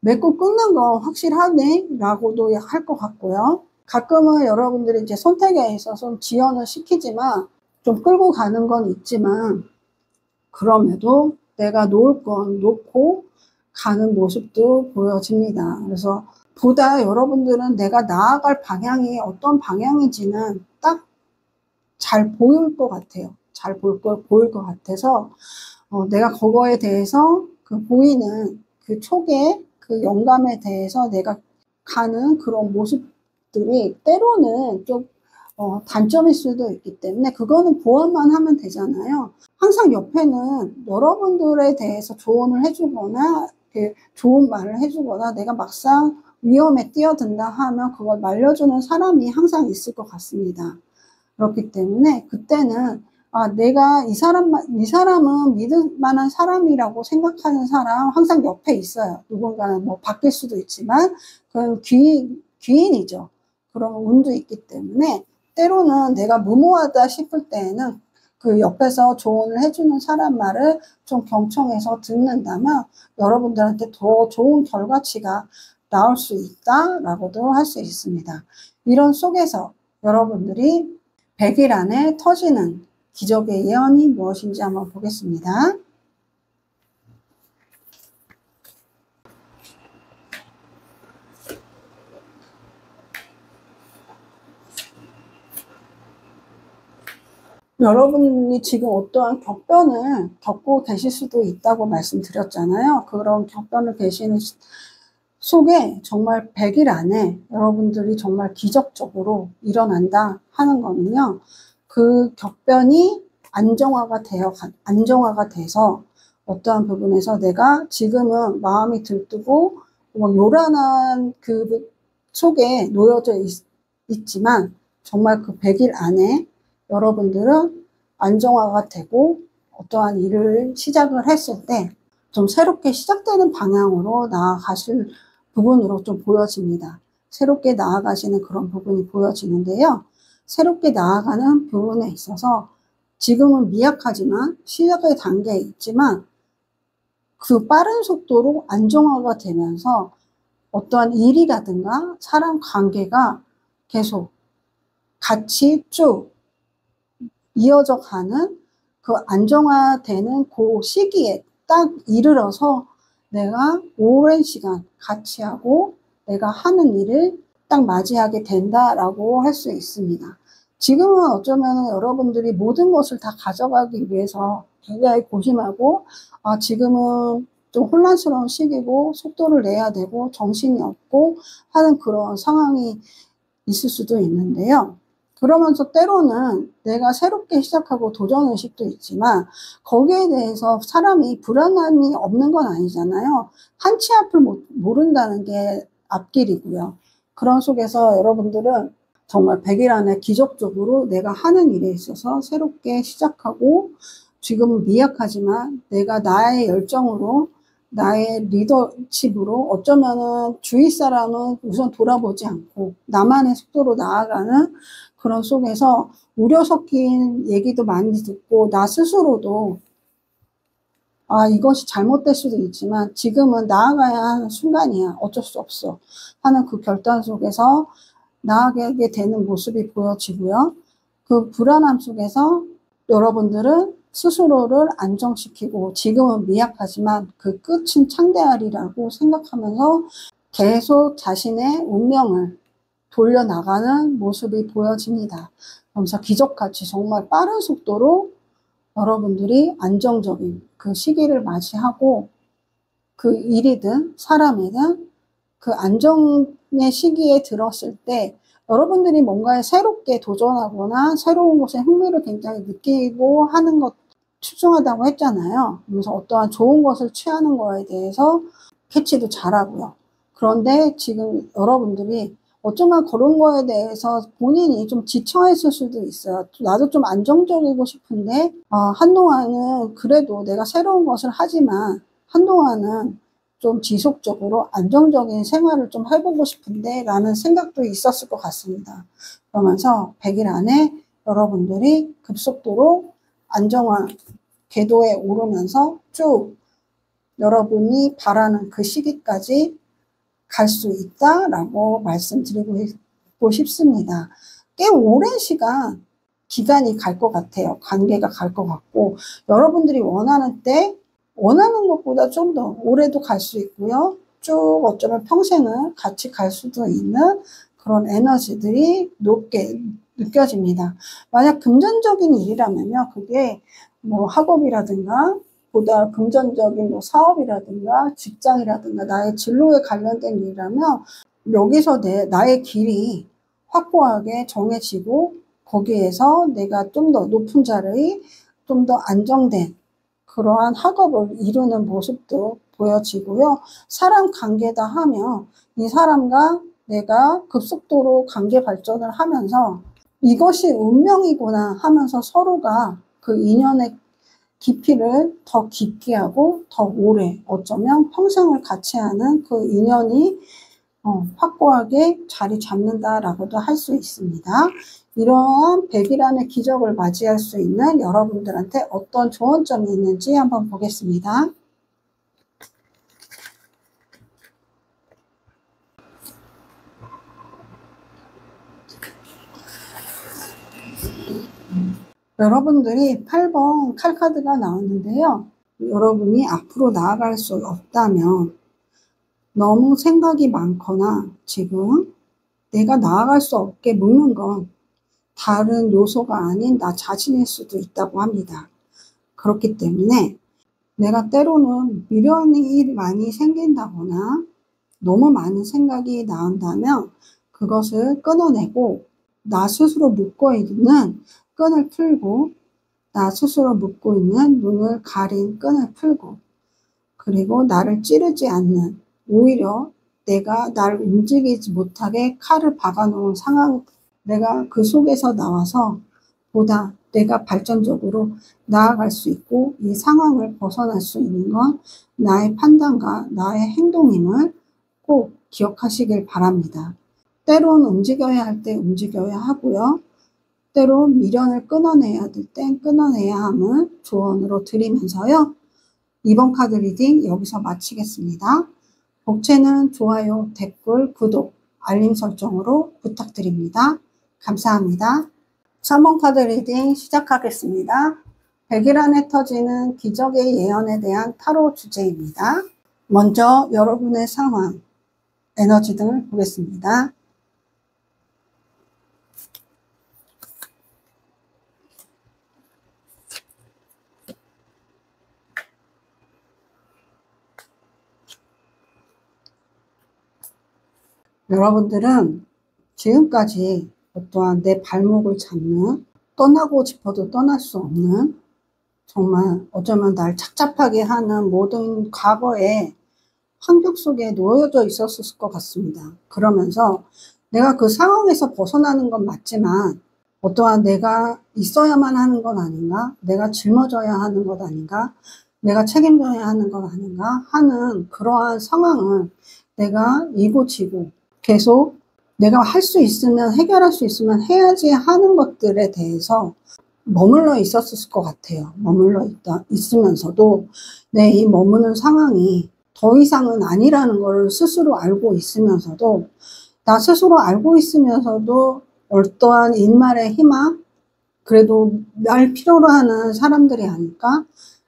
맺고 끊는 거 확실하네? 라고도 할 것 같고요. 가끔은 여러분들이 이제 선택에 있어서 지연을 시키지만, 좀 끌고 가는 건 있지만, 그럼에도 내가 놓을 건 놓고 가는 모습도 보여집니다. 그래서 보다 여러분들은 내가 나아갈 방향이 어떤 방향인지는 딱 잘 보일 것 같아요. 잘 보일 것 같아서, 내가 그거에 대해서 그 보이는 그 촉의 그 영감에 대해서 내가 가는 그런 모습들이 때로는 좀 단점일 수도 있기 때문에 그거는 보완만 하면 되잖아요. 항상 옆에는 여러분들에 대해서 조언을 해주거나 좋은 말을 해주거나 내가 막상 위험에 뛰어든다 하면 그걸 말려주는 사람이 항상 있을 것 같습니다. 그렇기 때문에 그때는 내가 이 사람은 믿을 만한 사람이라고 생각하는 사람 항상 옆에 있어요. 누군가는 뭐 바뀔 수도 있지만 그건 귀인이죠. 그런 운도 있기 때문에 때로는 내가 무모하다 싶을 때에는 그 옆에서 조언을 해주는 사람 말을 좀 경청해서 듣는다면 여러분들한테 더 좋은 결과치가 나올 수 있다라고도 할 수 있습니다. 이런 속에서 여러분들이 100일 안에 터지는 기적의 예언이 무엇인지 한번 보겠습니다. 여러분이 지금 어떠한 격변을 겪고 계실 수도 있다고 말씀드렸잖아요. 그런 격변을 계시는 속에 정말 100일 안에 여러분들이 정말 기적적으로 일어난다 하는 거는요. 그 격변이 안정화가 돼서 어떠한 부분에서 내가 지금은 마음이 들뜨고 요란한 그 속에 놓여져 있지만 정말 그 100일 안에 여러분들은 안정화가 되고 어떠한 일을 시작을 했을 때 좀 새롭게 시작되는 방향으로 나아가실 부분으로 좀 보여집니다. 새롭게 나아가시는 그런 부분이 보여지는데요. 새롭게 나아가는 부분에 있어서 지금은 미약하지만 시작의 단계에 있지만 그 빠른 속도로 안정화가 되면서 어떠한 일이라든가 사람 관계가 계속 같이 쭉 이어져 가는 그 안정화되는 그 시기에 딱 이르러서 내가 오랜 시간 같이 하고 내가 하는 일을 딱 맞이하게 된다라고 할 수 있습니다. 지금은 어쩌면 여러분들이 모든 것을 다 가져가기 위해서 굉장히 고심하고 지금은 좀 혼란스러운 시기고 속도를 내야 되고 정신이 없고 하는 그런 상황이 있을 수도 있는데요. 그러면서 때로는 내가 새롭게 시작하고 도전의식도 있지만 거기에 대해서 사람이 불안함이 없는 건 아니잖아요. 한 치 앞을 모른다는 게 앞길이고요. 그런 속에서 여러분들은 정말 100일 안에 기적적으로 내가 하는 일에 있어서 새롭게 시작하고 지금은 미약하지만 내가 나의 열정으로 나의 리더십으로 어쩌면은 주위 사람은 우선 돌아보지 않고 나만의 속도로 나아가는 그런 속에서 우려 섞인 얘기도 많이 듣고 나 스스로도 이것이 잘못될 수도 있지만 지금은 나아가야 하는 순간이야. 어쩔 수 없어. 하는 그 결단 속에서 나아가게 되는 모습이 보여지고요. 그 불안함 속에서 여러분들은 스스로를 안정시키고 지금은 미약하지만 그 끝은 창대하리라고 생각하면서 계속 자신의 운명을 돌려나가는 모습이 보여집니다. 그러면서 기적같이 정말 빠른 속도로 여러분들이 안정적인 그 시기를 맞이하고 그 일이든 사람이든 그 안정의 시기에 들었을 때 여러분들이 뭔가에 새롭게 도전하거나 새로운 것에 흥미를 굉장히 느끼고 하는 것 출중하다고 했잖아요. 그래서 어떠한 좋은 것을 취하는 거에 대해서 캐치도 잘하고요. 그런데 지금 여러분들이 어쩌면 그런 거에 대해서 본인이 좀 지쳐있을 수도 있어요. 나도 좀 안정적이고 싶은데 한동안은 그래도 내가 새로운 것을 하지만 한동안은 좀 지속적으로 안정적인 생활을 좀 해보고 싶은데 라는 생각도 있었을 것 같습니다. 그러면서 100일 안에 여러분들이 급속도로 안정화 궤도에 오르면서 쭉 여러분이 바라는 그 시기까지 갈 수 있다라고 말씀드리고 싶습니다. 꽤 오랜 기간이 갈 것 같아요. 관계가 갈 것 같고 여러분들이 원하는 때 원하는 것보다 좀 더 오래도 갈 수 있고요. 쭉 어쩌면 평생을 같이 갈 수도 있는 그런 에너지들이 높게 느껴집니다. 만약 금전적인 일이라면요. 그게 뭐 학업이라든가 보다 금전적인 뭐 사업이라든가 직장이라든가 나의 진로에 관련된 일이라면 여기서 나의 길이 확고하게 정해지고 거기에서 내가 좀 더 높은 자리, 좀 더 안정된 그러한 학업을 이루는 모습도 보여지고요. 사람 관계다 하면 이 사람과 내가 급속도로 관계 발전을 하면서 이것이 운명이구나 하면서 서로가 그 인연의 깊이를 더 깊게 하고 더 오래, 어쩌면 평생을 같이 하는 그 인연이 확고하게 자리 잡는다라고도 할 수 있습니다. 이러한 100일안의 기적을 맞이할 수 있는 여러분들한테 어떤 좋은 점이 있는지 한번 보겠습니다. 여러분들이 8번 칼카드가 나왔는데요. 여러분이 앞으로 나아갈 수 없다면 너무 생각이 많거나 지금 내가 나아갈 수 없게 묶는 건 다른 요소가 아닌 나 자신일 수도 있다고 합니다. 그렇기 때문에 내가 때로는 미련이 많이 생긴다거나 너무 많은 생각이 나온다면 그것을 끊어내고 나 스스로 묶고 있는 끈을 풀고 나 스스로 묶고 있는 눈을 가린 끈을 풀고 그리고 나를 찌르지 않는 오히려 내가 날 움직이지 못하게 칼을 박아놓은 상황 내가 그 속에서 나와서 보다 내가 발전적으로 나아갈 수 있고 이 상황을 벗어날 수 있는 건 나의 판단과 나의 행동임을 꼭 기억하시길 바랍니다. 때론 움직여야 할 때 움직여야 하고요. 때론 미련을 끊어내야 될 땐 끊어내야 함을 조언으로 드리면서요. 이번 카드 리딩 여기서 마치겠습니다. 복채는 좋아요, 댓글, 구독, 알림 설정으로 부탁드립니다. 감사합니다. 3번 카드 리딩 시작하겠습니다. 100일 안에 터지는 기적의 예언에 대한 타로 주제입니다. 먼저 여러분의 상황, 에너지 등을 보겠습니다. 여러분들은 지금까지 어떠한 내 발목을 잡는 떠나고 싶어도 떠날 수 없는 정말 어쩌면 날 착잡하게 하는 모든 과거의 환경 속에 놓여져 있었을 것 같습니다. 그러면서 내가 그 상황에서 벗어나는 건 맞지만 어떠한 내가 있어야만 하는 건 아닌가? 내가 짊어져야 하는 것 아닌가? 내가 책임져야 하는 것 아닌가? 하는 그러한 상황을 내가 이고지고 계속 내가 할 수 있으면 해결할 수 있으면 해야지 하는 것들에 대해서 머물러 있었을 것 같아요. 머물러 있으면서도 이 머무는 상황이 더 이상은 아니라는 걸 스스로 알고 있으면서도 나 스스로 알고 있으면서도 어떠한 인말의 희망 그래도 날 필요로 하는 사람들이 아닐까?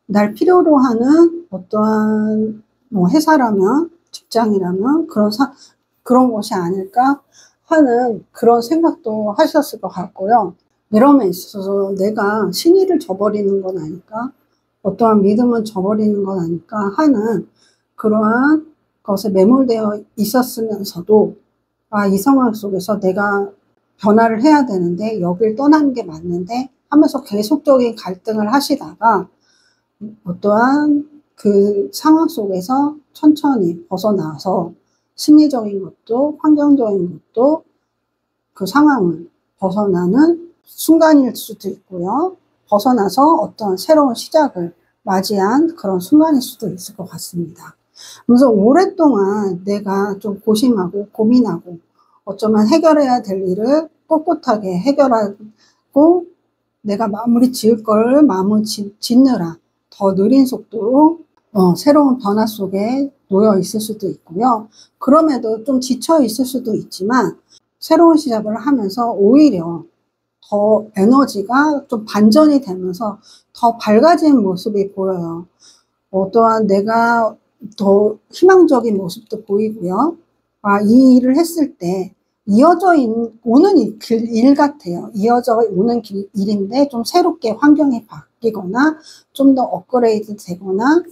날 필요로 하는 어떠한 회사라면 직장이라면 그런 것이 아닐까 하는 그런 생각도 하셨을 것 같고요. 이러면 있어서 내가 신의를 저버리는 건 아닐까? 어떠한 믿음은 저버리는 건 아닐까 하는 그러한 것에 매몰되어 있었으면서도 이 상황 속에서 내가 변화를 해야 되는데 여길 떠나는 게 맞는데 하면서 계속적인 갈등을 하시다가 어떠한 그 상황 속에서 천천히 벗어나서 심리적인 것도 환경적인 것도 그 상황을 벗어나는 순간일 수도 있고요. 벗어나서 어떤 새로운 시작을 맞이한 그런 순간일 수도 있을 것 같습니다. 그래서 오랫동안 내가 좀 고심하고 고민하고 어쩌면 해결해야 될 일을 꼿꼿하게 해결하고 내가 마무리 지을 걸 마무리 짓느라 더 느린 속도로 새로운 변화 속에 놓여 있을 수도 있고요. 그럼에도 좀 지쳐 있을 수도 있지만 새로운 시작을 하면서 오히려 더 에너지가 좀 반전이 되면서 더 밝아진 모습이 보여요. 또한 내가 더 희망적인 모습도 보이고요. 이 일을 했을 때 이어져 오는 일 같아요. 이어져 오는 일인데 좀 새롭게 환경이 바뀌거나 좀 더 업그레이드 되거나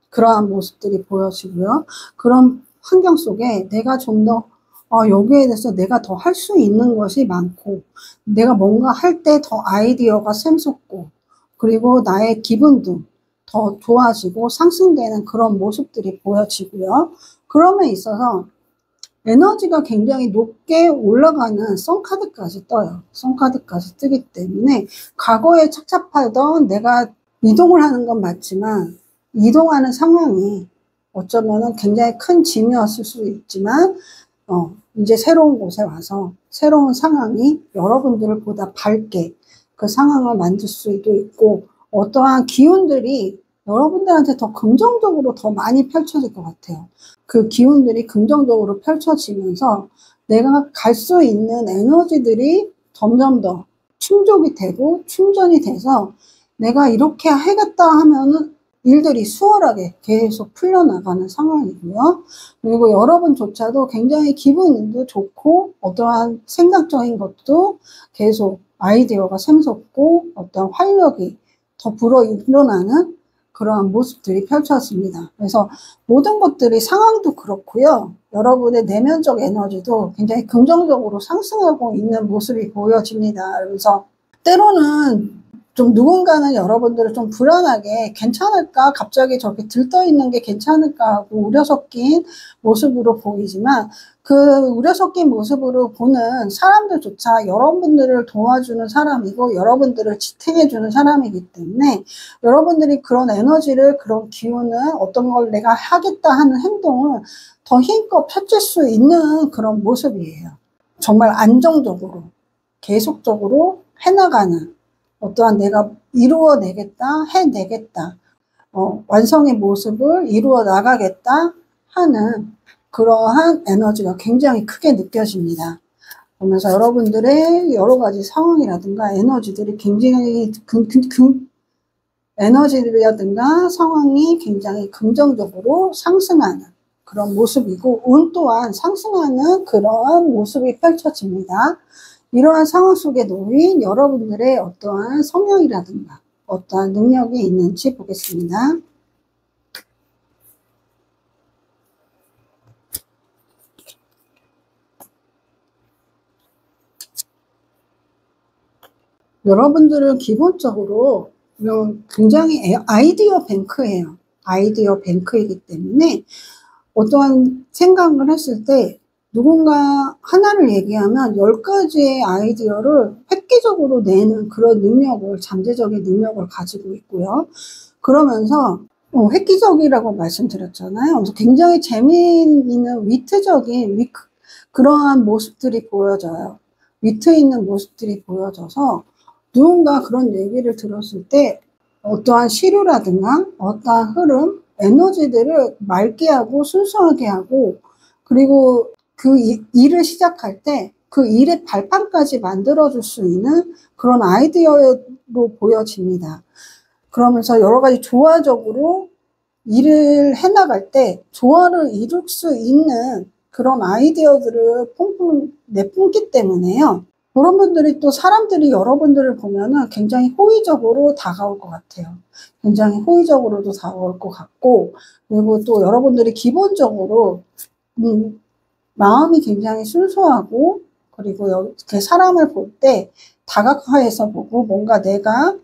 그러한 모습들이 보여지고요. 그런 환경 속에 내가 좀 더 여기에 대해서 내가 더 할 수 있는 것이 많고, 내가 뭔가 할 때 더 아이디어가 샘솟고, 그리고 나의 기분도 더 좋아지고 상승되는 그런 모습들이 보여지고요. 그럼에 있어서 에너지가 굉장히 높게 올라가는 선카드까지 떠요. 선카드까지 뜨기 때문에 과거에 착잡하던 내가 이동을 하는 건 맞지만 이동하는 상황이 어쩌면은 굉장히 큰 짐이었을 수 있지만 이제 새로운 곳에 와서 새로운 상황이 여러분들을 보다 밝게 그 상황을 만들 수도 있고 어떠한 기운들이 여러분들한테 더 긍정적으로 더 많이 펼쳐질 것 같아요. 그 기운들이 긍정적으로 펼쳐지면서 내가 갈 수 있는 에너지들이 점점 더 충족이 되고 충전이 돼서 내가 이렇게 하겠다 하면은 일들이 수월하게 계속 풀려나가는 상황이고요. 그리고 여러분조차도 굉장히 기분도 좋고 어떠한 생각적인 것도 계속 아이디어가 샘솟고 어떤 활력이 더 불어일어나는 그러한 모습들이 펼쳐집니다. 그래서 모든 것들이 상황도 그렇고요. 여러분의 내면적 에너지도 굉장히 긍정적으로 상승하고 있는 모습이 보여집니다. 그래서 때로는 좀 누군가는 여러분들을 좀 불안하게 괜찮을까? 갑자기 저렇게 들떠있는 게 괜찮을까? 하고 우려 섞인 모습으로 보이지만 그 우려 섞인 모습으로 보는 사람들조차 여러분들을 도와주는 사람이고 여러분들을 지탱해주는 사람이기 때문에 여러분들이 그런 에너지를 그런 기운을 어떤 걸 내가 하겠다 하는 행동을 더 힘껏 펼칠 수 있는 그런 모습이에요. 정말 안정적으로 계속적으로 해나가는 어떠한 내가 이루어내겠다, 해내겠다, 완성의 모습을 이루어 나가겠다 하는 그러한 에너지가 굉장히 크게 느껴집니다. 그러면서 여러분들의 여러 가지 상황이라든가 에너지들이 굉장히 에너지라든가 상황이 굉장히 긍정적으로 상승하는 그런 모습이고 운 또한 상승하는 그러한 모습이 펼쳐집니다. 이러한 상황 속에 놓인 여러분들의 어떠한 성향이라든가 어떠한 능력이 있는지 보겠습니다. 여러분들은 기본적으로 굉장히 아이디어 뱅크예요. 아이디어 뱅크이기 때문에 어떠한 생각을 했을 때 누군가 하나를 얘기하면 10가지의 아이디어를 획기적으로 내는 그런 능력을, 잠재적인 능력을 가지고 있고요. 그러면서 획기적이라고 말씀드렸잖아요. 그래서 굉장히 재미있는 위트적인 그러한 모습들이 보여져요. 위트 있는 모습들이 보여져서 누군가 그런 얘기를 들었을 때 어떠한 시류라든가 어떠한 흐름, 에너지들을 맑게 하고 순수하게 하고 그리고 그 일을 시작할 때 그 일의 발판까지 만들어줄 수 있는 그런 아이디어로 보여집니다. 그러면서 여러 가지 조화적으로 일을 해나갈 때 조화를 이룰 수 있는 그런 아이디어들을 펑펑 내뿜기 때문에요. 그런 분들이 또 사람들이 여러분들을 보면은 굉장히 호의적으로 다가올 것 같아요. 굉장히 호의적으로도 다가올 것 같고, 그리고 또 여러분들이 기본적으로, 마음이 굉장히 순수하고, 그리고 이렇게 사람을 볼 때 다각화해서 보고, 뭔가 내가,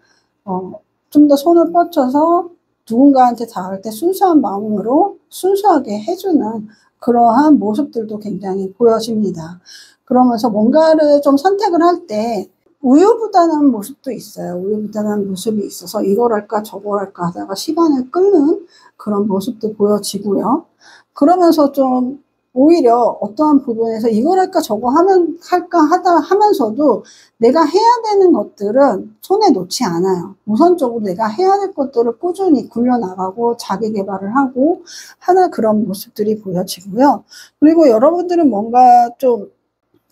좀 더 손을 뻗쳐서 누군가한테 닿을 때 순수한 마음으로 순수하게 해주는 그러한 모습들도 굉장히 보여집니다. 그러면서 뭔가를 좀 선택을 할 때 우유부단한 모습도 있어요. 우유부단한 모습이 있어서 이걸 할까 저걸 할까 하다가 시간을 끌는 그런 모습도 보여지고요. 그러면서 좀 오히려 어떠한 부분에서 이걸 할까 저거 할까 하면서도 내가 해야 되는 것들은 손에 놓지 않아요. 우선적으로 내가 해야 될 것들을 꾸준히 굴려나가고 자기 개발을 하고 하는 그런 모습들이 보여지고요. 그리고 여러분들은 뭔가 좀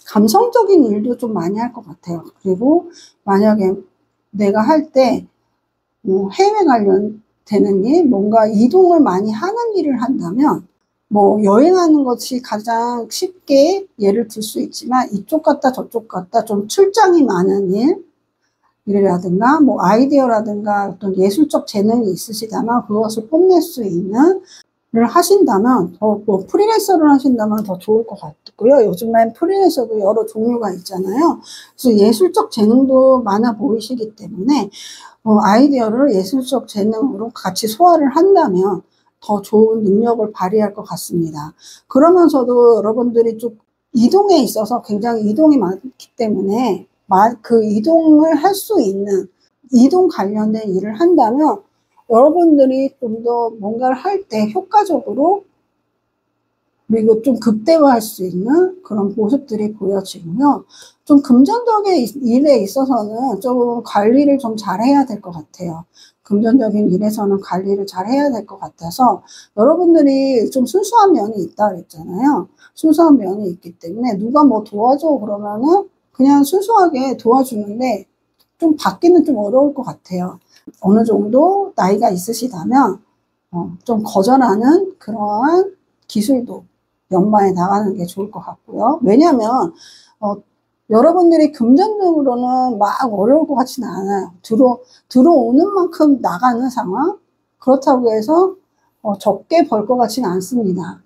감성적인 일도 좀 많이 할 것 같아요. 그리고 만약에 내가 할 때 해외 관련되는 일, 뭔가 이동을 많이 하는 일을 한다면 여행하는 것이 가장 쉽게 예를 들 수 있지만 이쪽 갔다 저쪽 갔다 좀 출장이 많은 일이라든가 아이디어라든가 어떤 예술적 재능이 있으시다면 그것을 뽐낼 수 있는 일을 하신다면 프리랜서를 하신다면 더 좋을 것 있고요. 요즘엔 프리랜서도 여러 종류가 있잖아요. 그래서 예술적 재능도 많아 보이시기 때문에 아이디어를 예술적 재능으로 같이 소화를 한다면 더 좋은 능력을 발휘할 것 같습니다. 그러면서도 여러분들이 좀 이동에 있어서 굉장히 이동이 많기 때문에 그 이동을 할 수 있는 이동 관련된 일을 한다면 여러분들이 좀 더 뭔가를 할 때 효과적으로 그리고 좀 극대화할 수 있는 그런 모습들이 보여지고요. 좀 금전적인 일에 있어서는 좀 관리를 좀 잘해야 될 것 같아요. 금전적인 일에서는 관리를 잘해야 될 것 같아서 여러분들이 좀 순수한 면이 있다 그랬잖아요. 순수한 면이 있기 때문에 누가 뭐 도와줘 그러면은 그냥 순수하게 도와주는데 좀 받기는 좀 어려울 것 같아요. 어느 정도 나이가 있으시다면 좀 거절하는 그러한 기술도 연마해 나가는 게 좋을 것 같고요. 왜냐하면 여러분들이 금전적으로는 막 어려울 것 같지는 않아요. 들어오는 만큼 나가는 상황. 그렇다고 해서 적게 벌 것 같지는 않습니다.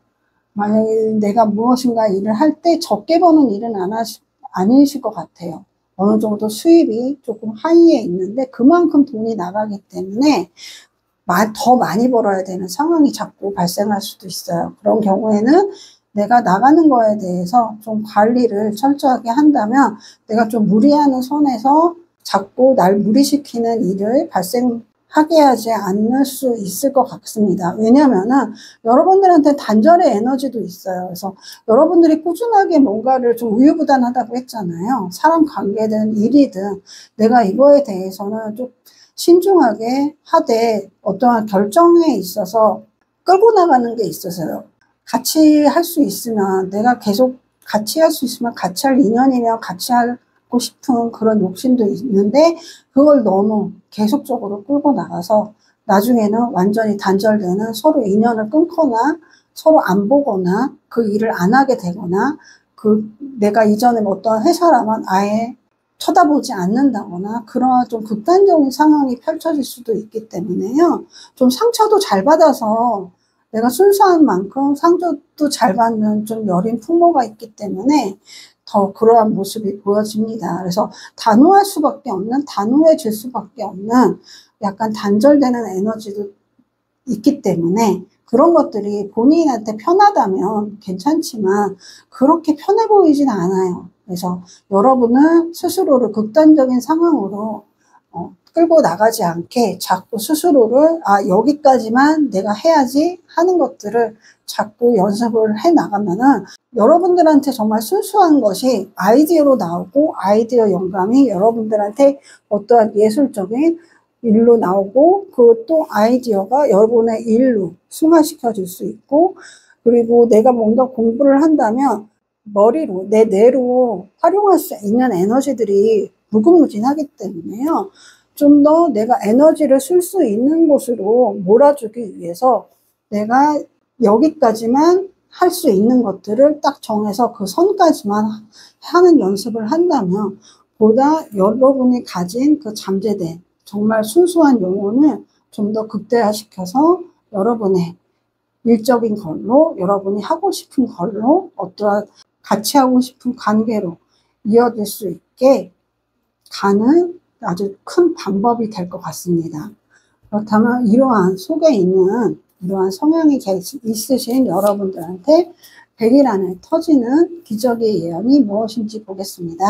만약에 내가 무엇인가 일을 할 때 적게 버는 일은 아니실 것 같아요. 어느 정도 수입이 조금 하이에 있는데 그만큼 돈이 나가기 때문에 더 많이 벌어야 되는 상황이 자꾸 발생할 수도 있어요. 그런 경우에는 내가 나가는 거에 대해서 좀 관리를 철저하게 한다면 내가 좀 무리하는 선에서 자꾸 날 무리시키는 일을 발생하게 하지 않을 수 있을 것 같습니다. 왜냐면은 여러분들한테 단절의 에너지도 있어요. 그래서 여러분들이 꾸준하게 뭔가를 좀 우유부단하다고 했잖아요. 사람 관계든 일이든 내가 이거에 대해서는 좀 신중하게 하되 어떠한 결정에 있어서 끌고 나가는 게 있어서요. 같이 할 수 있으면 내가 계속 같이 할 수 있으면 같이 할 인연이면 같이 하고 싶은 그런 욕심도 있는데 그걸 너무 계속적으로 끌고 나가서 나중에는 완전히 단절되는 서로 인연을 끊거나 서로 안 보거나 그 일을 안 하게 되거나 내가 이전에 어떤 회사라면 아예 쳐다보지 않는다거나 그런 좀 극단적인 상황이 펼쳐질 수도 있기 때문에요. 좀 상처도 잘 받아서 내가 순수한 만큼 상처도 잘 받는 좀 여린 풍모가 있기 때문에 더 그러한 모습이 보여집니다. 그래서 단호해질 수밖에 없는 약간 단절되는 에너지도 있기 때문에 그런 것들이 본인한테 편하다면 괜찮지만 그렇게 편해 보이진 않아요. 그래서 여러분은 스스로를 극단적인 상황으로 끌고 나가지 않게 자꾸 스스로를 여기까지만 내가 해야지 하는 것들을 자꾸 연습을 해 나가면은 여러분들한테 정말 순수한 것이 아이디어로 나오고 아이디어 영감이 여러분들한테 어떠한 예술적인 일로 나오고 그것도 아이디어가 여러분의 일로 승화시켜 줄 수 있고 그리고 내가 뭔가 공부를 한다면 머리로 내 뇌로 활용할 수 있는 에너지들이 무궁무진하기 때문에요. 좀 더 내가 에너지를 쓸 수 있는 곳으로 몰아주기 위해서 내가 여기까지만 할 수 있는 것들을 딱 정해서 그 선까지만 하는 연습을 한다면 보다 여러분이 가진 그 잠재된 정말 순수한 영혼을 좀 더 극대화시켜서 여러분의 일적인 걸로 여러분이 하고 싶은 걸로 어떠한 같이 하고 싶은 관계로 이어질 수 있게 가는 아주 큰 방법이 될 것 같습니다. 그렇다면 이러한 속에 있는 이러한 성향이 있으신 여러분들한테 100일 안에 터지는 기적의 예언이 무엇인지 보겠습니다.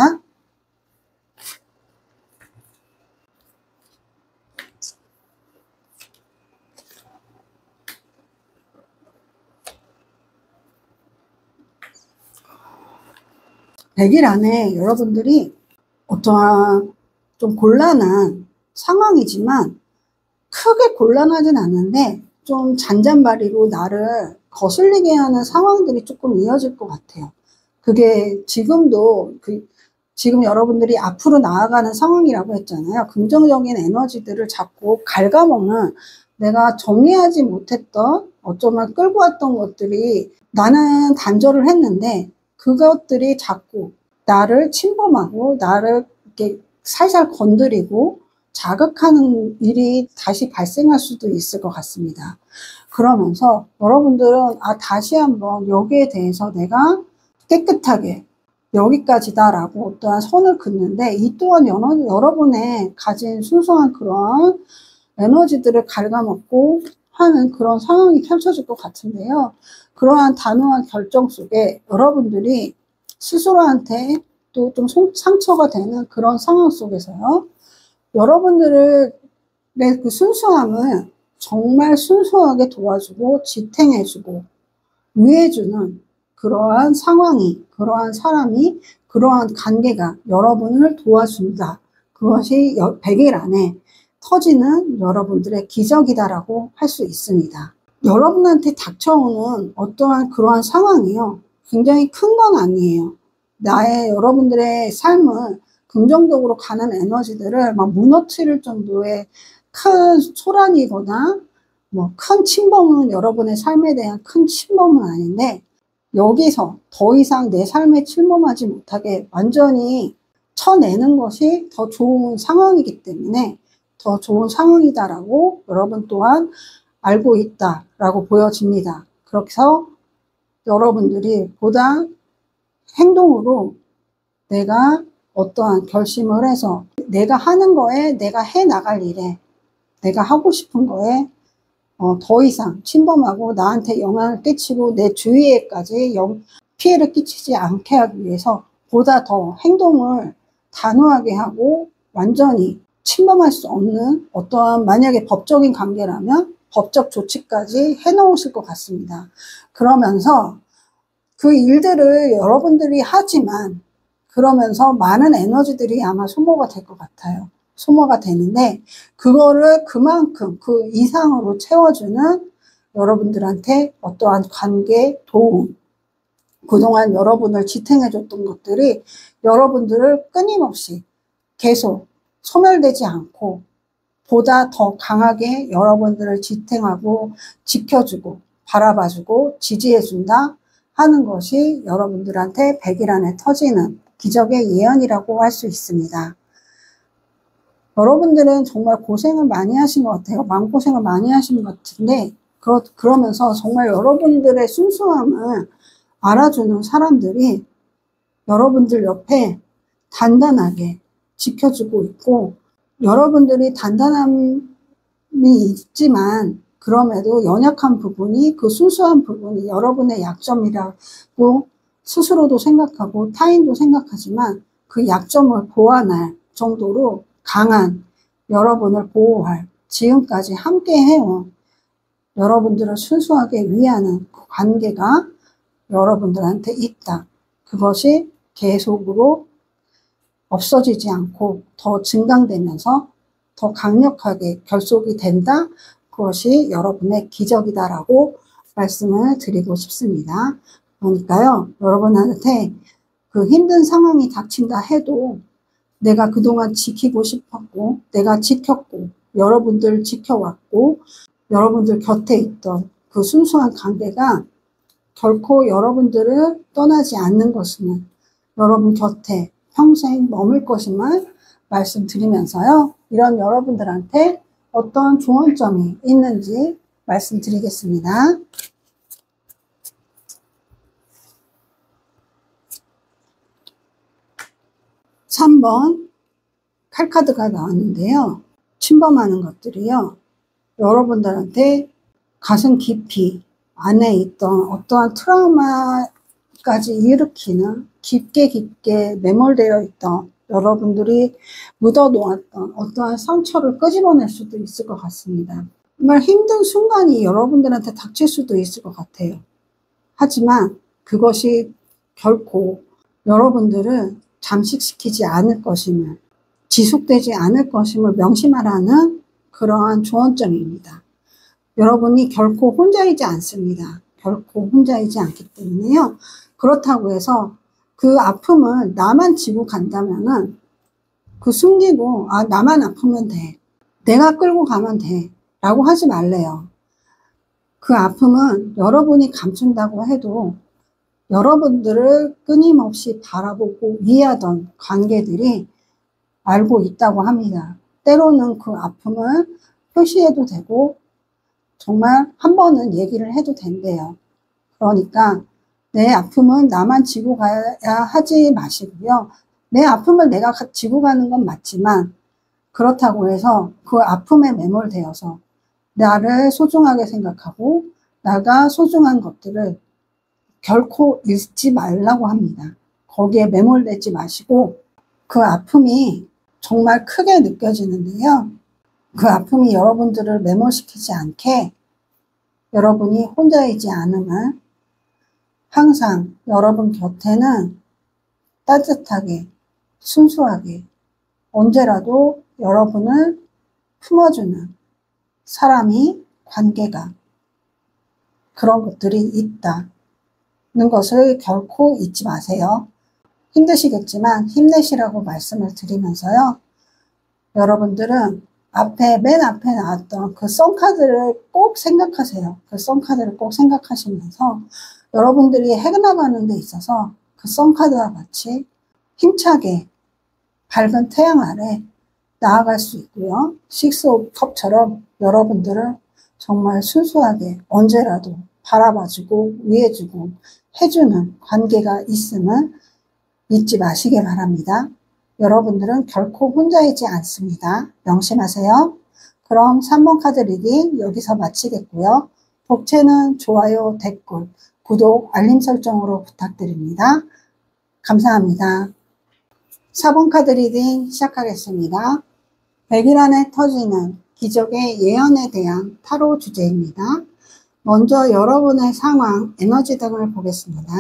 백일 안에 여러분들이 어떠한 좀 곤란한 상황이지만 크게 곤란하진 않은데 좀 잔잔바리로 나를 거슬리게 하는 상황들이 조금 이어질 것 같아요. 그게 지금도 지금 여러분들이 앞으로 나아가는 상황이라고 했잖아요. 긍정적인 에너지들을 자꾸 갉아먹는 내가 정리하지 못했던 어쩌면 끌고 왔던 것들이 나는 단절을 했는데 그것들이 자꾸 나를 침범하고 나를 이렇게 살살 건드리고 자극하는 일이 다시 발생할 수도 있을 것 같습니다. 그러면서 여러분들은 다시 한번 여기에 대해서 내가 깨끗하게 여기까지다라고 어떠한 선을 긋는데, 이 또한 여러분의 가진 순수한 그런 에너지들을 갉아먹고 하는 그런 상황이 펼쳐질 것 같은데요. 그러한 단호한 결정 속에 여러분들이 스스로한테 또 좀 상처가 되는 그런 상황 속에서요, 여러분들의 그 순수함을 정말 순수하게 도와주고 지탱해주고 위해주는 그러한 상황이, 그러한 사람이, 그러한 관계가 여러분을 도와준다. 그것이 100일 안에 터지는 여러분들의 기적이다라고 할 수 있습니다. 여러분한테 닥쳐오는 어떠한 그러한 상황이요, 굉장히 큰 건 아니에요. 여러분들의 삶을 긍정적으로 가는 에너지들을 막 무너뜨릴 정도의 큰 소란이거나 큰 침범은, 여러분의 삶에 대한 큰 침범은 아닌데, 여기서 더 이상 내 삶에 침범하지 못하게 완전히 쳐내는 것이 더 좋은 상황이기 때문에 더 좋은 상황이다라고 여러분 또한 알고 있다라고 보여집니다. 그래서 여러분들이 보다 행동으로 내가 어떠한 결심을 해서 내가 하는 거에, 내가 해 나갈 일에, 내가 하고 싶은 거에 더 이상 침범하고 나한테 영향을 끼치고 내 주위에까지 피해를 끼치지 않게 하기 위해서 보다 더 행동을 단호하게 하고 완전히 침범할 수 없는 어떠한, 만약에 법적인 관계라면 법적 조치까지 해놓으실 것 같습니다. 그러면서 그 일들을 여러분들이 하지만 그러면서 많은 에너지들이 아마 소모가 될 것 같아요. 소모가 되는데 그거를 그만큼 그 이상으로 채워주는 여러분들한테 어떠한 관계, 도움, 그동안 여러분을 지탱해줬던 것들이 여러분들을 끊임없이 계속 소멸되지 않고 보다 더 강하게 여러분들을 지탱하고 지켜주고 바라봐주고 지지해준다 하는 것이 여러분들한테 100일 안에 터지는 기적의 예언이라고 할 수 있습니다. 여러분들은 정말 고생을 많이 하신 것 같아요. 마음고생을 많이 하신 것 같은데, 그러면서 정말 여러분들의 순수함을 알아주는 사람들이 여러분들 옆에 단단하게 지켜주고 있고, 여러분들이 단단함이 있지만 그럼에도 연약한 부분이, 그 순수한 부분이 여러분의 약점이라고 스스로도 생각하고 타인도 생각하지만 그 약점을 보완할 정도로 강한, 여러분을 보호할, 지금까지 함께 해온 여러분들을 순수하게 위하는 그 관계가 여러분들한테 있다. 그것이 계속으로 없어지지 않고 더 증강되면서 더 강력하게 결속이 된다. 그것이 여러분의 기적이다라고 말씀을 드리고 싶습니다. 그러니까요, 여러분한테 그 힘든 상황이 닥친다 해도 내가 그동안 지키고 싶었고, 내가 지켰고, 여러분들 지켜왔고, 여러분들 곁에 있던 그 순수한 관계가 결코 여러분들을 떠나지 않는 것임을, 여러분 곁에 평생 머물 것임을 말씀드리면서요, 이런 여러분들한테 어떤 조언점이 있는지 말씀드리겠습니다. 3번 칼카드가 나왔는데요. 침범하는 것들이요, 여러분들한테 가슴 깊이 안에 있던 어떠한 트라우마까지 일으키는, 깊게 매몰되어 있던, 여러분들이 묻어놓았던 어떠한 상처를 끄집어낼 수도 있을 것 같습니다. 정말 힘든 순간이 여러분들한테 닥칠 수도 있을 것 같아요. 하지만 그것이 결코 여러분들을 잠식시키지 않을 것임을, 지속되지 않을 것임을 명심하라는 그러한 조언점입니다. 여러분이 결코 혼자이지 않습니다. 결코 혼자이지 않기 때문에요. 그렇다고 해서 그 아픔을 나만 지고 간다면은, 그 숨기고 나만 아프면 돼, 내가 끌고 가면 돼 라고 하지 말래요. 그 아픔은 여러분이 감춘다고 해도 여러분들을 끊임없이 바라보고 위하던 관계들이 알고 있다고 합니다. 때로는 그 아픔을 표시해도 되고 정말 한 번은 얘기를 해도 된대요. 그러니까 내 아픔은 나만 지고 가야 하지 마시고요. 내 아픔을 내가 지고 가는 건 맞지만 그렇다고 해서 그 아픔에 매몰되어서 나를 소중하게 생각하고 나가 소중한 것들을 결코 잃지 말라고 합니다. 거기에 매몰되지 마시고 그 아픔이 정말 크게 느껴지는데요. 그 아픔이 여러분들을 매몰시키지 않게 여러분이 혼자이지 않음을 항상 여러분 곁에는 따뜻하게 순수하게 언제라도 여러분을 품어주는 사람이 관계가 그런 것들이 있다는 것을 결코 잊지 마세요. 힘드시겠지만 힘내시라고 말씀을 드리면서요. 여러분들은 맨 앞에 나왔던 그 썬카드를 꼭 생각하세요. 그 썬카드를 꼭 생각하시면서 여러분들이 해나가는 데 있어서 그 썬카드와 같이 힘차게 밝은 태양 아래 나아갈 수 있고요. 식스 오브 컵처럼 여러분들을 정말 순수하게 언제라도 바라봐주고 위해주고 해주는 관계가 있음을 잊지 마시길 바랍니다. 여러분들은 결코 혼자이지 않습니다. 명심하세요. 그럼 3번 카드 리딩 여기서 마치겠고요. 복채는 좋아요, 댓글, 구독, 알림 설정으로 부탁드립니다. 감사합니다. 4번 카드 리딩 시작하겠습니다. 100일 안에 터지는 기적의 예언에 대한 타로 주제입니다. 먼저 여러분의 상황, 에너지 등을 보겠습니다.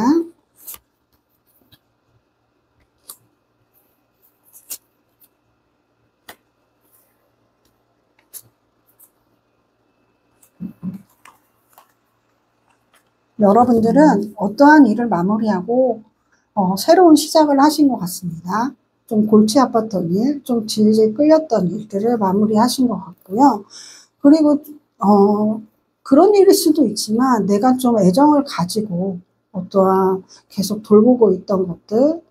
여러분들은 어떠한 일을 마무리하고 새로운 시작을 하신 것 같습니다. 좀 골치 아팠던 일, 좀 질질 끌렸던 일들을 마무리하신 것 같고요. 그리고 그런 일일 수도 있지만 내가 좀 애정을 가지고 어떠한 계속 돌보고 있던 것들,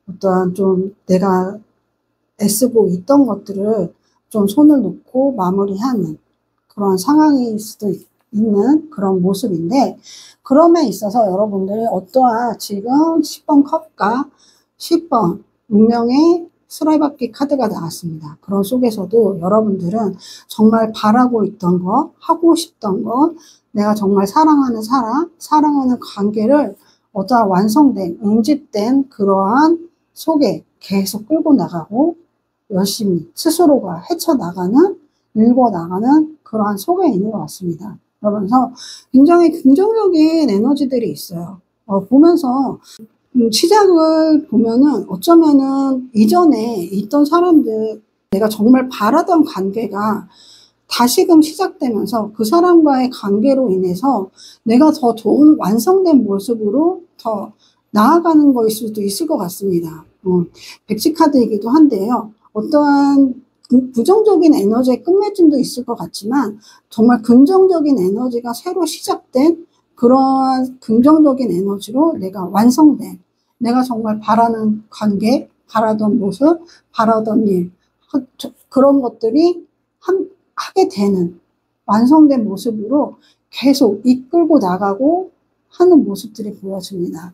어떠한 좀 내가 애쓰고 있던 것들을 좀 손을 놓고 마무리하는 그런 상황일 수도 있는 그런 모습인데, 그럼에 있어서 여러분들이 어떠한 지금 10번 컵과 10번 운명의 수레바퀴 카드가 나왔습니다. 그런 속에서도 여러분들은 정말 바라고 있던 것, 하고 싶던 것, 내가 정말 사랑하는 사람, 사랑하는 관계를 어떠한 완성된, 응집된 그러한 속에 계속 끌고 나가고 열심히 스스로가 헤쳐나가는, 읽어나가는 그러한 속에 있는 것 같습니다. 그러면서 굉장히 긍정적인 에너지들이 있어요. 보면서 시작을 보면은 어쩌면은 이전에 있던 사람들, 내가 정말 바라던 관계가 다시금 시작되면서 그 사람과의 관계로 인해서 내가 더 좋은 완성된 모습으로 더 나아가는 거일 수도 있을 것 같습니다. 백지카드이기도 한데요. 어떠한 부정적인 에너지의 끝맺음도 있을 것 같지만 정말 긍정적인 에너지가 새로 시작된 그런 긍정적인 에너지로 내가 완성된, 내가 정말 바라는 관계, 바라던 모습, 바라던 일, 그런 것들이 하게 되는 완성된 모습으로 계속 이끌고 나가고 하는 모습들이 보여집니다.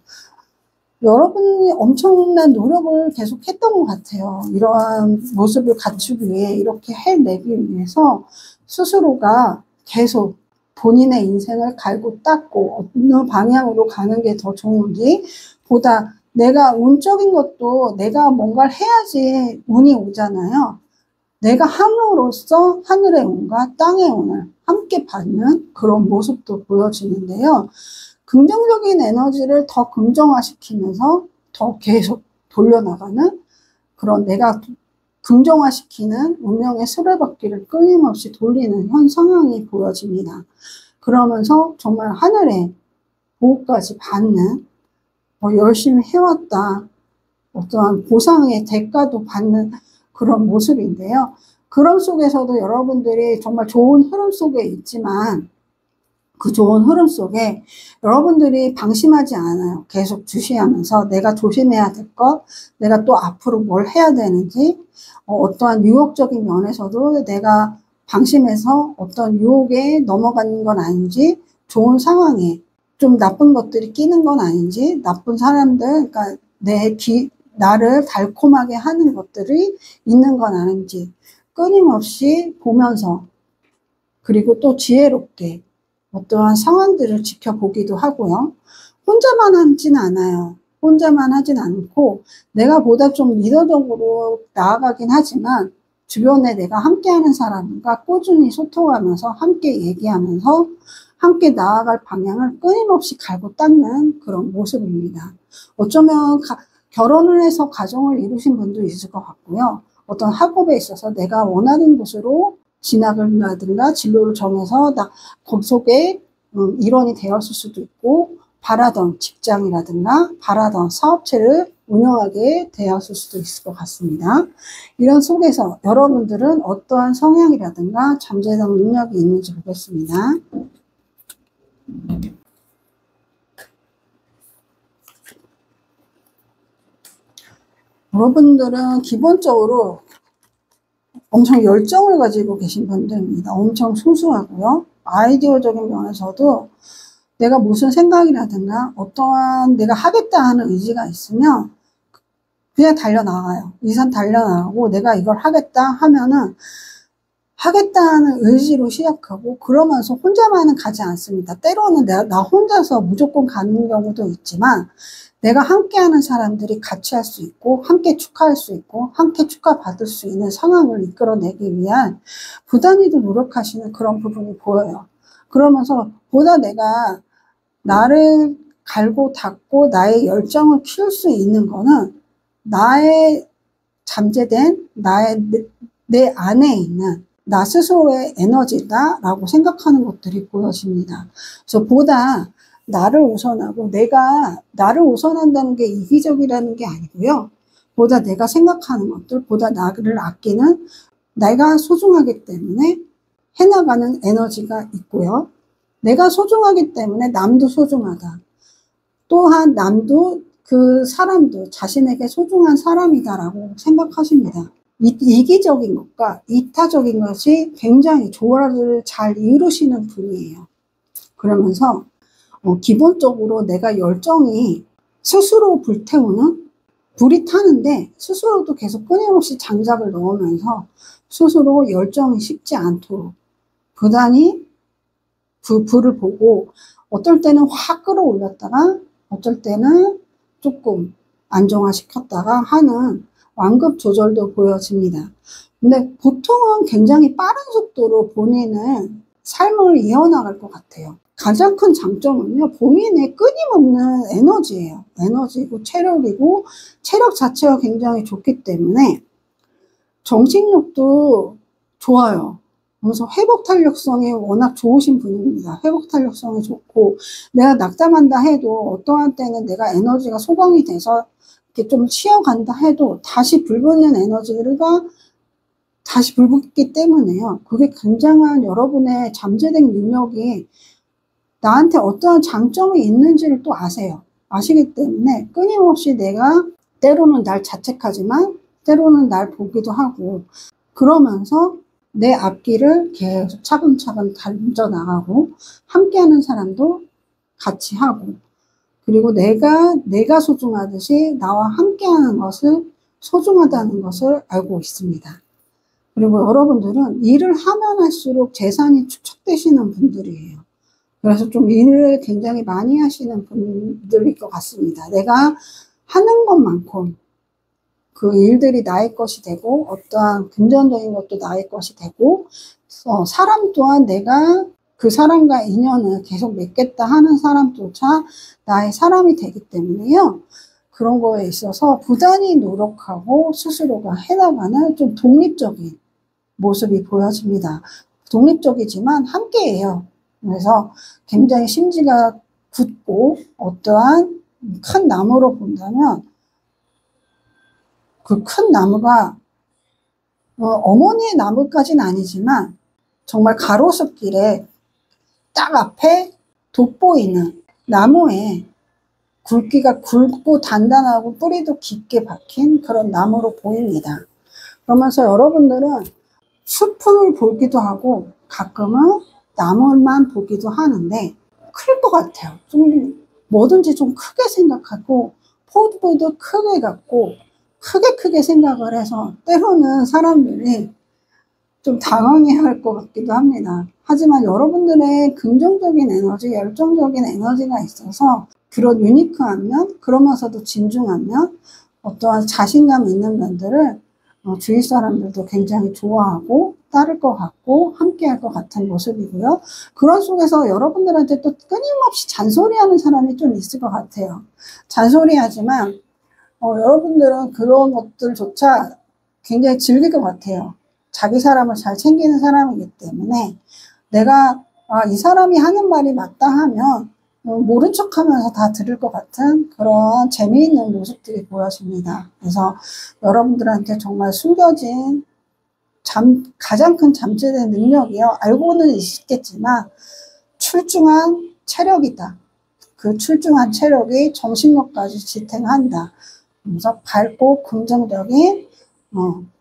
여러분이 엄청난 노력을 계속 했던 것 같아요. 이러한 모습을 갖추기 위해, 이렇게 해내기 위해서 스스로가 계속 본인의 인생을 갈고 닦고 어느 방향으로 가는 게 더 좋은지, 보다 내가 운적인 것도 내가 뭔가를 해야지 운이 오잖아요. 내가 함으로써 하늘의 운과 땅의 운을 함께 받는 그런 모습도 보여지는데요. 긍정적인 에너지를 더 긍정화시키면서 더 계속 돌려나가는 그런, 내가 긍정화시키는 운명의 수레바퀴를 끊임없이 돌리는 현 상황이 보여집니다. 그러면서 정말 하늘의 보호까지 받는, 열심히 해왔다, 어떠한 보상의 대가도 받는 그런 모습인데요. 그런 속에서도 여러분들이 정말 좋은 흐름 속에 있지만 그 좋은 흐름 속에 여러분들이 방심하지 않아요. 계속 주시하면서 내가 조심해야 될 것, 내가 또 앞으로 뭘 해야 되는지, 어떠한 유혹적인 면에서도 내가 방심해서 어떤 유혹에 넘어가는 건 아닌지, 좋은 상황에, 좀 나쁜 것들이 끼는 건 아닌지, 나쁜 사람들, 그러니까 나를 달콤하게 하는 것들이 있는 건 아닌지 끊임없이 보면서, 그리고 또 지혜롭게 어떠한 상황들을 지켜보기도 하고요. 혼자만 하진 않아요. 혼자만 하진 않고 내가 보다 좀 리더적으로 나아가긴 하지만 주변에 내가 함께하는 사람과 꾸준히 소통하면서 함께 얘기하면서 함께 나아갈 방향을 끊임없이 갈고 닦는 그런 모습입니다. 어쩌면 결혼을 해서 가정을 이루신 분도 있을 것 같고요. 어떤 학업에 있어서 내가 원하는 곳으로 진학을라든가 진로를 정해서 거기에 일원이 되었을 수도 있고, 바라던 직장이라든가 바라던 사업체를 운영하게 되었을 수도 있을 것 같습니다. 이런 속에서 여러분들은 어떠한 성향이라든가 잠재적 능력이 있는지 보겠습니다. 여러분들은 기본적으로 엄청 열정을 가지고 계신 분들입니다. 엄청 순수하고요. 아이디어적인 면에서도 내가 무슨 생각이라든가 어떠한 내가 하겠다 하는 의지가 있으면 그냥 달려나가요. 이산 달려나가고 내가 이걸 하겠다 하면은 하겠다는 의지로 시작하고, 그러면서 혼자만은 가지 않습니다. 때로는 나 혼자서 무조건 가는 경우도 있지만 내가 함께하는 사람들이 같이 할 수 있고 함께 축하할 수 있고 함께 축하받을 수 있는 상황을 이끌어내기 위한 부단히도 노력하시는 그런 부분이 보여요. 그러면서 보다 내가 나를 갈고 닦고 나의 열정을 키울 수 있는 거는 나의 잠재된 내 안에 있는 나 스스로의 에너지다라고 생각하는 것들이 보여집니다. 그래서 보다 나를 우선하고, 내가 나를 우선한다는 게 이기적이라는 게 아니고요. 보다 내가 생각하는 것들, 보다 나를 아끼는, 내가 소중하기 때문에 해나가는 에너지가 있고요. 내가 소중하기 때문에 남도 소중하다. 또한 남도 그 사람도 자신에게 소중한 사람이다라고 생각하십니다. 이기적인 것과 이타적인 것이 굉장히 조화를 잘 이루시는 분이에요. 그러면서 기본적으로 내가 열정이 스스로 불태우는, 불이 타는데 스스로도 계속 끊임없이 장작을 넣으면서 스스로 열정이 식지 않도록 부단히 불을 보고, 어떨 때는 확 끌어올렸다가 어떨 때는 조금 안정화시켰다가 하는 완급 조절도 보여집니다. 근데 보통은 굉장히 빠른 속도로 본인은 삶을 이어나갈 것 같아요. 가장 큰 장점은요, 본인의 끊임없는 에너지예요. 에너지고 체력이고, 체력 자체가 굉장히 좋기 때문에 정신력도 좋아요. 그래서 회복 탄력성이 워낙 좋으신 분입니다. 회복 탄력성이 좋고, 내가 낙담한다 해도 어떠한 때는 내가 에너지가 소강이 돼서 이렇게 좀 쉬어간다 해도 다시 불붙는 에너지가 다시 불붙기 때문에요. 그게 굉장한 여러분의 잠재된 능력이 나한테 어떠한 장점이 있는지를 또 아세요. 아시기 때문에 끊임없이 내가 때로는 날 자책하지만 때로는 날 보기도 하고, 그러면서 내 앞길을 계속 차근차근 달려나가고 함께하는 사람도 같이 하고, 그리고 내가 소중하듯이 나와 함께하는 것을 소중하다는 것을 알고 있습니다. 그리고 여러분들은 일을 하면 할수록 재산이 축적되시는 분들이에요. 그래서 좀 일을 굉장히 많이 하시는 분들일 것 같습니다. 내가 하는 것만큼 그 일들이 나의 것이 되고, 어떠한 금전적인 것도 나의 것이 되고, 사람 또한 내가 그 사람과 인연을 계속 맺겠다 하는 사람조차 나의 사람이 되기 때문에요. 그런 거에 있어서 부단히 노력하고 스스로가 해나가는 좀 독립적인 모습이 보여집니다. 독립적이지만 함께해요. 그래서 굉장히 심지가 굳고, 어떠한 큰 나무로 본다면 그 큰 나무가 어머니의 나무까지는 아니지만 정말 가로수길에 딱 앞에 돋보이는 나무에 굵기가 굵고 단단하고 뿌리도 깊게 박힌 그런 나무로 보입니다. 그러면서 여러분들은 숲을 보기도 하고 가끔은 나무만 보기도 하는데, 클 것 같아요. 좀 뭐든지 좀 크게 생각하고 포부도 크게 갖고 크게 생각을 해서 때로는 사람들이 좀 당황해 할 것 같기도 합니다. 하지만 여러분들의 긍정적인 에너지, 열정적인 에너지가 있어서 그런 유니크한 면, 그러면서도 진중한 면, 어떠한 자신감 있는 면들을 주위 사람들도 굉장히 좋아하고 따를 것 같고 함께 할 것 같은 모습이고요. 그런 속에서 여러분들한테 또 끊임없이 잔소리하는 사람이 좀 있을 것 같아요. 잔소리하지만 여러분들은 그런 것들조차 굉장히 즐길 것 같아요. 자기 사람을 잘 챙기는 사람이기 때문에 내가 이 사람이 하는 말이 맞다 하면 모른 척하면서 다 들을 것 같은 그런 재미있는 모습들이 보여집니다. 그래서 여러분들한테 정말 숨겨진 가장 큰 잠재된 능력이요. 알고는 있겠지만 출중한 체력이다. 그 출중한 체력이 정신력까지 지탱한다. 그래서 밝고 긍정적인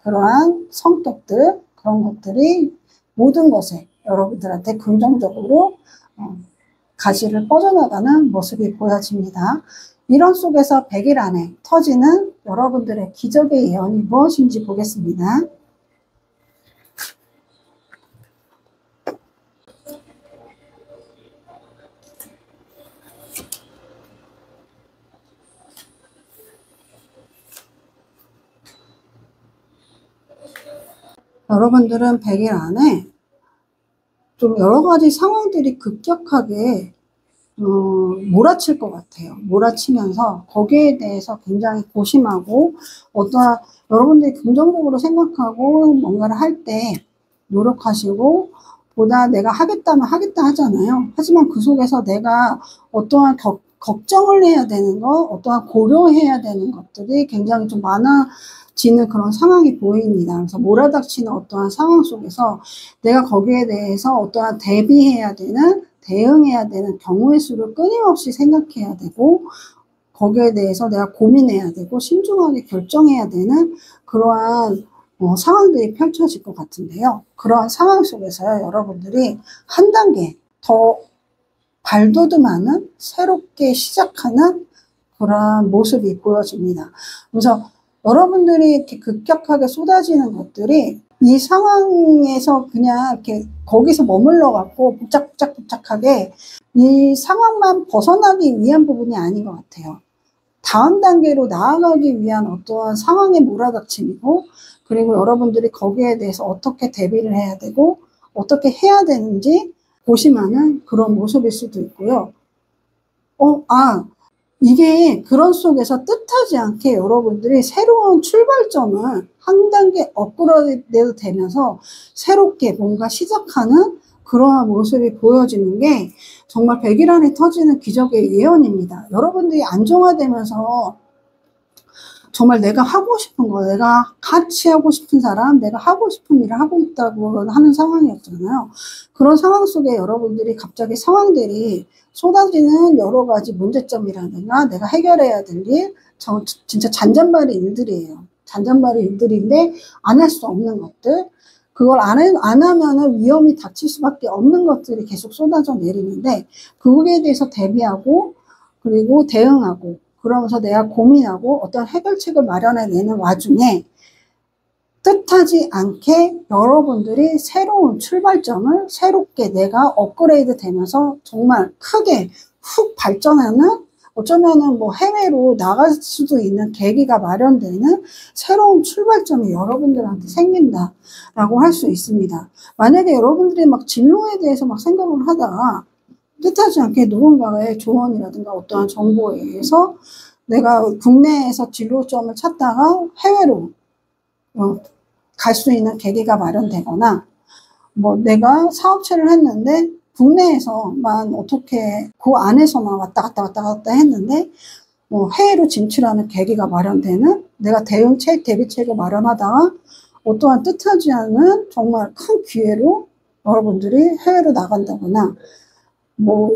그러한 성격들, 그런 것들이 모든 것에 여러분들한테 긍정적으로 가시를 뻗어나가는 모습이 보여집니다. 이런 속에서 100일 안에 터지는 여러분들의 기적의 예언이 무엇인지 보겠습니다. 여러분들은 100일 안에 좀 여러 가지 상황들이 급격하게 몰아칠 것 같아요. 몰아치면서 거기에 대해서 굉장히 고심하고 여러분들이 긍정적으로 생각하고 뭔가를 할 때 노력하시고 보다 내가 하겠다면 하겠다 하잖아요. 하지만 그 속에서 내가 어떠한 걱정을 해야 되는 거, 어떠한 고려해야 되는 것들이 굉장히 좀 많아지는 그런 상황이 보입니다. 그래서 몰아닥치는 어떠한 상황 속에서 내가 거기에 대해서 어떠한 대비해야 되는, 대응해야 되는 경우의 수를 끊임없이 생각해야 되고 거기에 대해서 내가 고민해야 되고 신중하게 결정해야 되는 그러한 상황들이 펼쳐질 것 같은데요. 그러한 상황 속에서 여러분들이 한 단계 더 발돋움하는 새롭게 시작하는 그러한 모습이 보여집니다. 그래서 여러분들이 이렇게 급격하게 쏟아지는 것들이 이 상황에서 그냥 이렇게 거기서 머물러 갖고 복작하게 이 상황만 벗어나기 위한 부분이 아닌 것 같아요. 다음 단계로 나아가기 위한 어떠한 상황의 몰아닥침이고 그리고 여러분들이 거기에 대해서 어떻게 대비를 해야 되고 어떻게 해야 되는지 고심하는 그런 모습일 수도 있고요. 이게 그런 속에서 뜻하지 않게 여러분들이 새로운 출발점을 한 단계 업그레이드 되면서 새롭게 뭔가 시작하는 그러한 모습이 보여지는 게 정말 100일 안에 터지는 기적의 예언입니다. 여러분들이 안정화되면서 정말 내가 하고 싶은 거, 내가 같이 하고 싶은 사람, 내가 하고 싶은 일을 하고 있다고 하는 상황이었잖아요. 그런 상황 속에 여러분들이 갑자기 상황들이 쏟아지는 여러 가지 문제점이라든가 내가 해결해야 될 일, 진짜 잔잔바리 일들이에요. 잔잔바리 일들인데 안 할 수 없는 것들, 그걸 안 하면은 위험이 닥칠 수밖에 없는 것들이 계속 쏟아져 내리는데 그거에 대해서 대비하고 그리고 대응하고 그러면서 내가 고민하고 어떤 해결책을 마련해내는 와중에 뜻하지 않게 여러분들이 새로운 출발점을 새롭게 내가 업그레이드 되면서 정말 크게 훅 발전하는 어쩌면은 뭐 해외로 나갈 수도 있는 계기가 마련되는 새로운 출발점이 여러분들한테 생긴다라고 할 수 있습니다. 만약에 여러분들이 막 진로에 대해서 막 생각을 하다가 뜻하지 않게 누군가의 조언이라든가 어떠한 정보에 의해서 내가 국내에서 진로점을 찾다가 해외로 갈 수 있는 계기가 마련되거나 뭐 내가 사업체를 했는데 국내에서만 어떻게 그 안에서만 왔다 갔다 했는데 뭐 해외로 진출하는 계기가 마련되는 내가 대비책을 마련하다가 어떠한 뜻하지 않은 정말 큰 기회로 여러분들이 해외로 나간다거나 뭐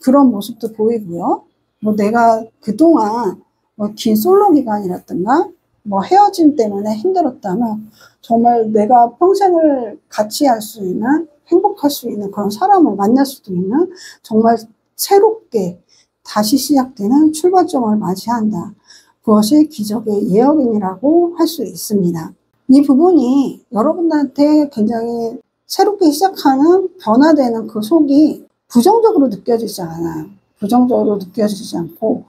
그런 모습도 보이고요. 뭐 내가 그동안 뭐 긴 솔로 기간이라든가 뭐 헤어짐 때문에 힘들었다면 정말 내가 평생을 같이 할 수 있는, 행복할 수 있는 그런 사람을 만날 수도 있는 정말 새롭게 다시 시작되는 출발점을 맞이한다. 그것이 기적의 예언이라고 할 수 있습니다. 이 부분이 여러분들한테 굉장히 새롭게 시작하는 변화되는 그 속이 부정적으로 느껴지지 않아요. 부정적으로 느껴지지 않고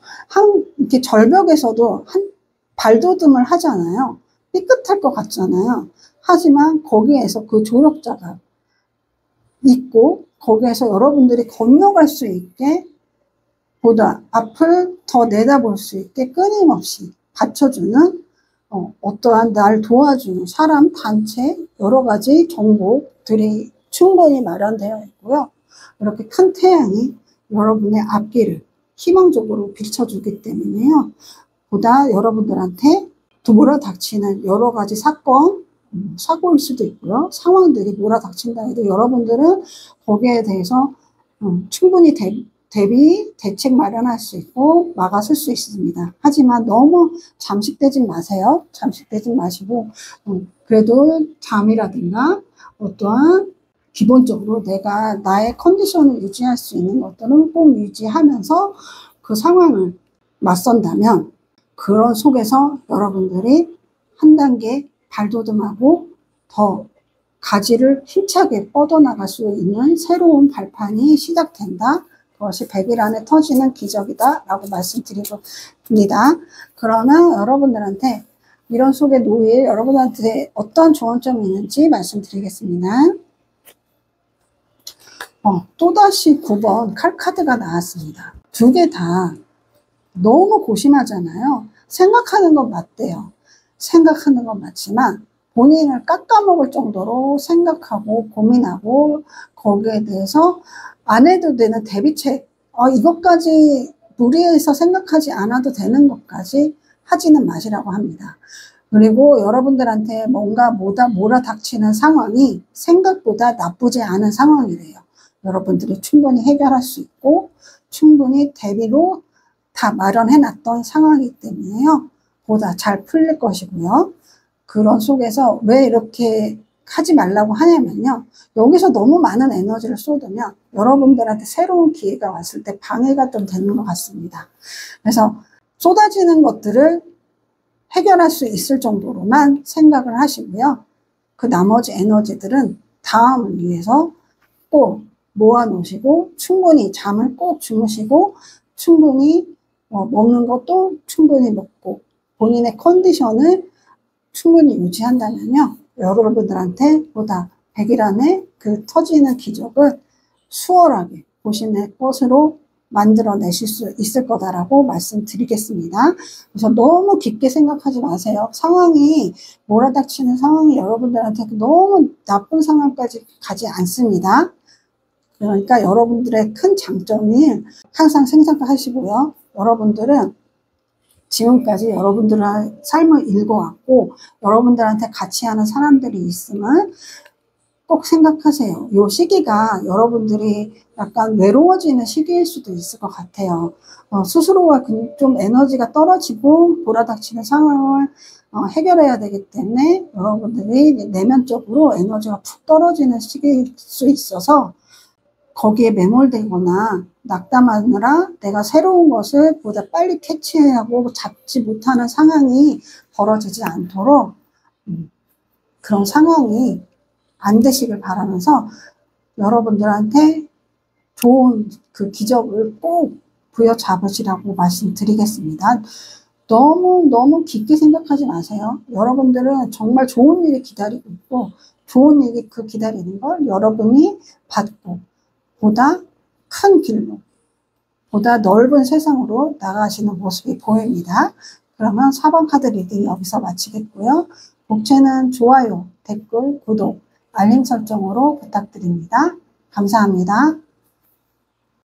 이렇게 절벽에서도 한 발돋움을 하잖아요. 삐끗할 것 같잖아요. 하지만 거기에서 그 조력자가 있고 거기에서 여러분들이 건너갈 수 있게 보다 앞을 더 내다볼 수 있게 끊임없이 받쳐주는 어떠한 날 도와주는 사람, 단체, 여러 가지 정보들이 충분히 마련되어 있고요. 이렇게 큰 태양이 여러분의 앞길을 희망적으로 비춰주기 때문에요. 보다 여러분들한테 몰아닥치는 여러 가지 사건, 사고일 수도 있고요. 상황들이 몰아닥친다 해도 여러분들은 거기에 대해서 충분히 대책 마련할 수 있고 막아설 수 있습니다. 하지만 너무 잠식되지 마세요. 잠식되지 마시고 그래도 잠이라든가 어떠한 기본적으로 내가 나의 컨디션을 유지할 수 있는 것들은 꼭 유지하면서 그 상황을 맞선다면 그런 속에서 여러분들이 한 단계 발돋움하고 더 가지를 힘차게 뻗어나갈 수 있는 새로운 발판이 시작된다. 그것이 100일 안에 터지는 기적이다 라고 말씀드립니다. 그러면 여러분들한테 이런 속에 놓일 여러분한테 어떤 좋은 점이 있는지 말씀드리겠습니다. 또다시 9번 칼카드가 나왔습니다. 두 개 다 너무 고심하잖아요. 생각하는 건 맞대요. 생각하는 건 맞지만 본인을 깎아먹을 정도로 생각하고 고민하고 거기에 대해서 안 해도 되는 대비책, 이것까지 무리해서 생각하지 않아도 되는 것까지 하지는 마시라고 합니다. 그리고 여러분들한테 뭔가 몰아닥치는 상황이 생각보다 나쁘지 않은 상황이래요. 여러분들이 충분히 해결할 수 있고 충분히 대비로 다 마련해놨던 상황이기 때문에요. 보다 잘 풀릴 것이고요. 그런 속에서 왜 이렇게 하지 말라고 하냐면요. 여기서 너무 많은 에너지를 쏟으면 여러분들한테 새로운 기회가 왔을 때 방해가 좀 되는 것 같습니다. 그래서 쏟아지는 것들을 해결할 수 있을 정도로만 생각을 하시고요. 그 나머지 에너지들은 다음을 위해서 꼭 모아놓으시고 충분히 잠을 꼭 주무시고 충분히 먹는 것도 충분히 먹고 본인의 컨디션을 충분히 유지한다면요. 여러분들한테 보다 100일 안에 그 터지는 기적을 수월하게 보시는 것으로 만들어내실 수 있을 거다라고 말씀드리겠습니다. 그래서 너무 깊게 생각하지 마세요. 상황이 몰아닥치는 상황이 여러분들한테 너무 나쁜 상황까지 가지 않습니다. 그러니까 여러분들의 큰 장점이 항상 생각하시고요. 여러분들은 지금까지 여러분들의 삶을 읽어왔고 여러분들한테 같이 하는 사람들이 있음을 꼭 생각하세요. 이 시기가 여러분들이 약간 외로워지는 시기일 수도 있을 것 같아요. 스스로가 좀 에너지가 떨어지고 몰아닥치는 상황을 해결해야 되기 때문에 여러분들이 내면적으로 에너지가 푹 떨어지는 시기일 수 있어서 거기에 매몰되거나 낙담하느라 내가 새로운 것을 보다 빨리 캐치하고 잡지 못하는 상황이 벌어지지 않도록 그런 상황이 안 되시길 바라면서 여러분들한테 좋은 그 기적을 꼭 부여잡으시라고 말씀드리겠습니다. 너무 깊게 생각하지 마세요. 여러분들은 정말 좋은 일이 기다리고 있고 좋은 일이 그 기다리는 걸 여러분이 받고 보다 큰 길로, 보다 넓은 세상으로 나가시는 모습이 보입니다. 그러면 4번 카드 리딩 여기서 마치겠고요. 복채는 좋아요, 댓글, 구독, 알림 설정으로 부탁드립니다. 감사합니다.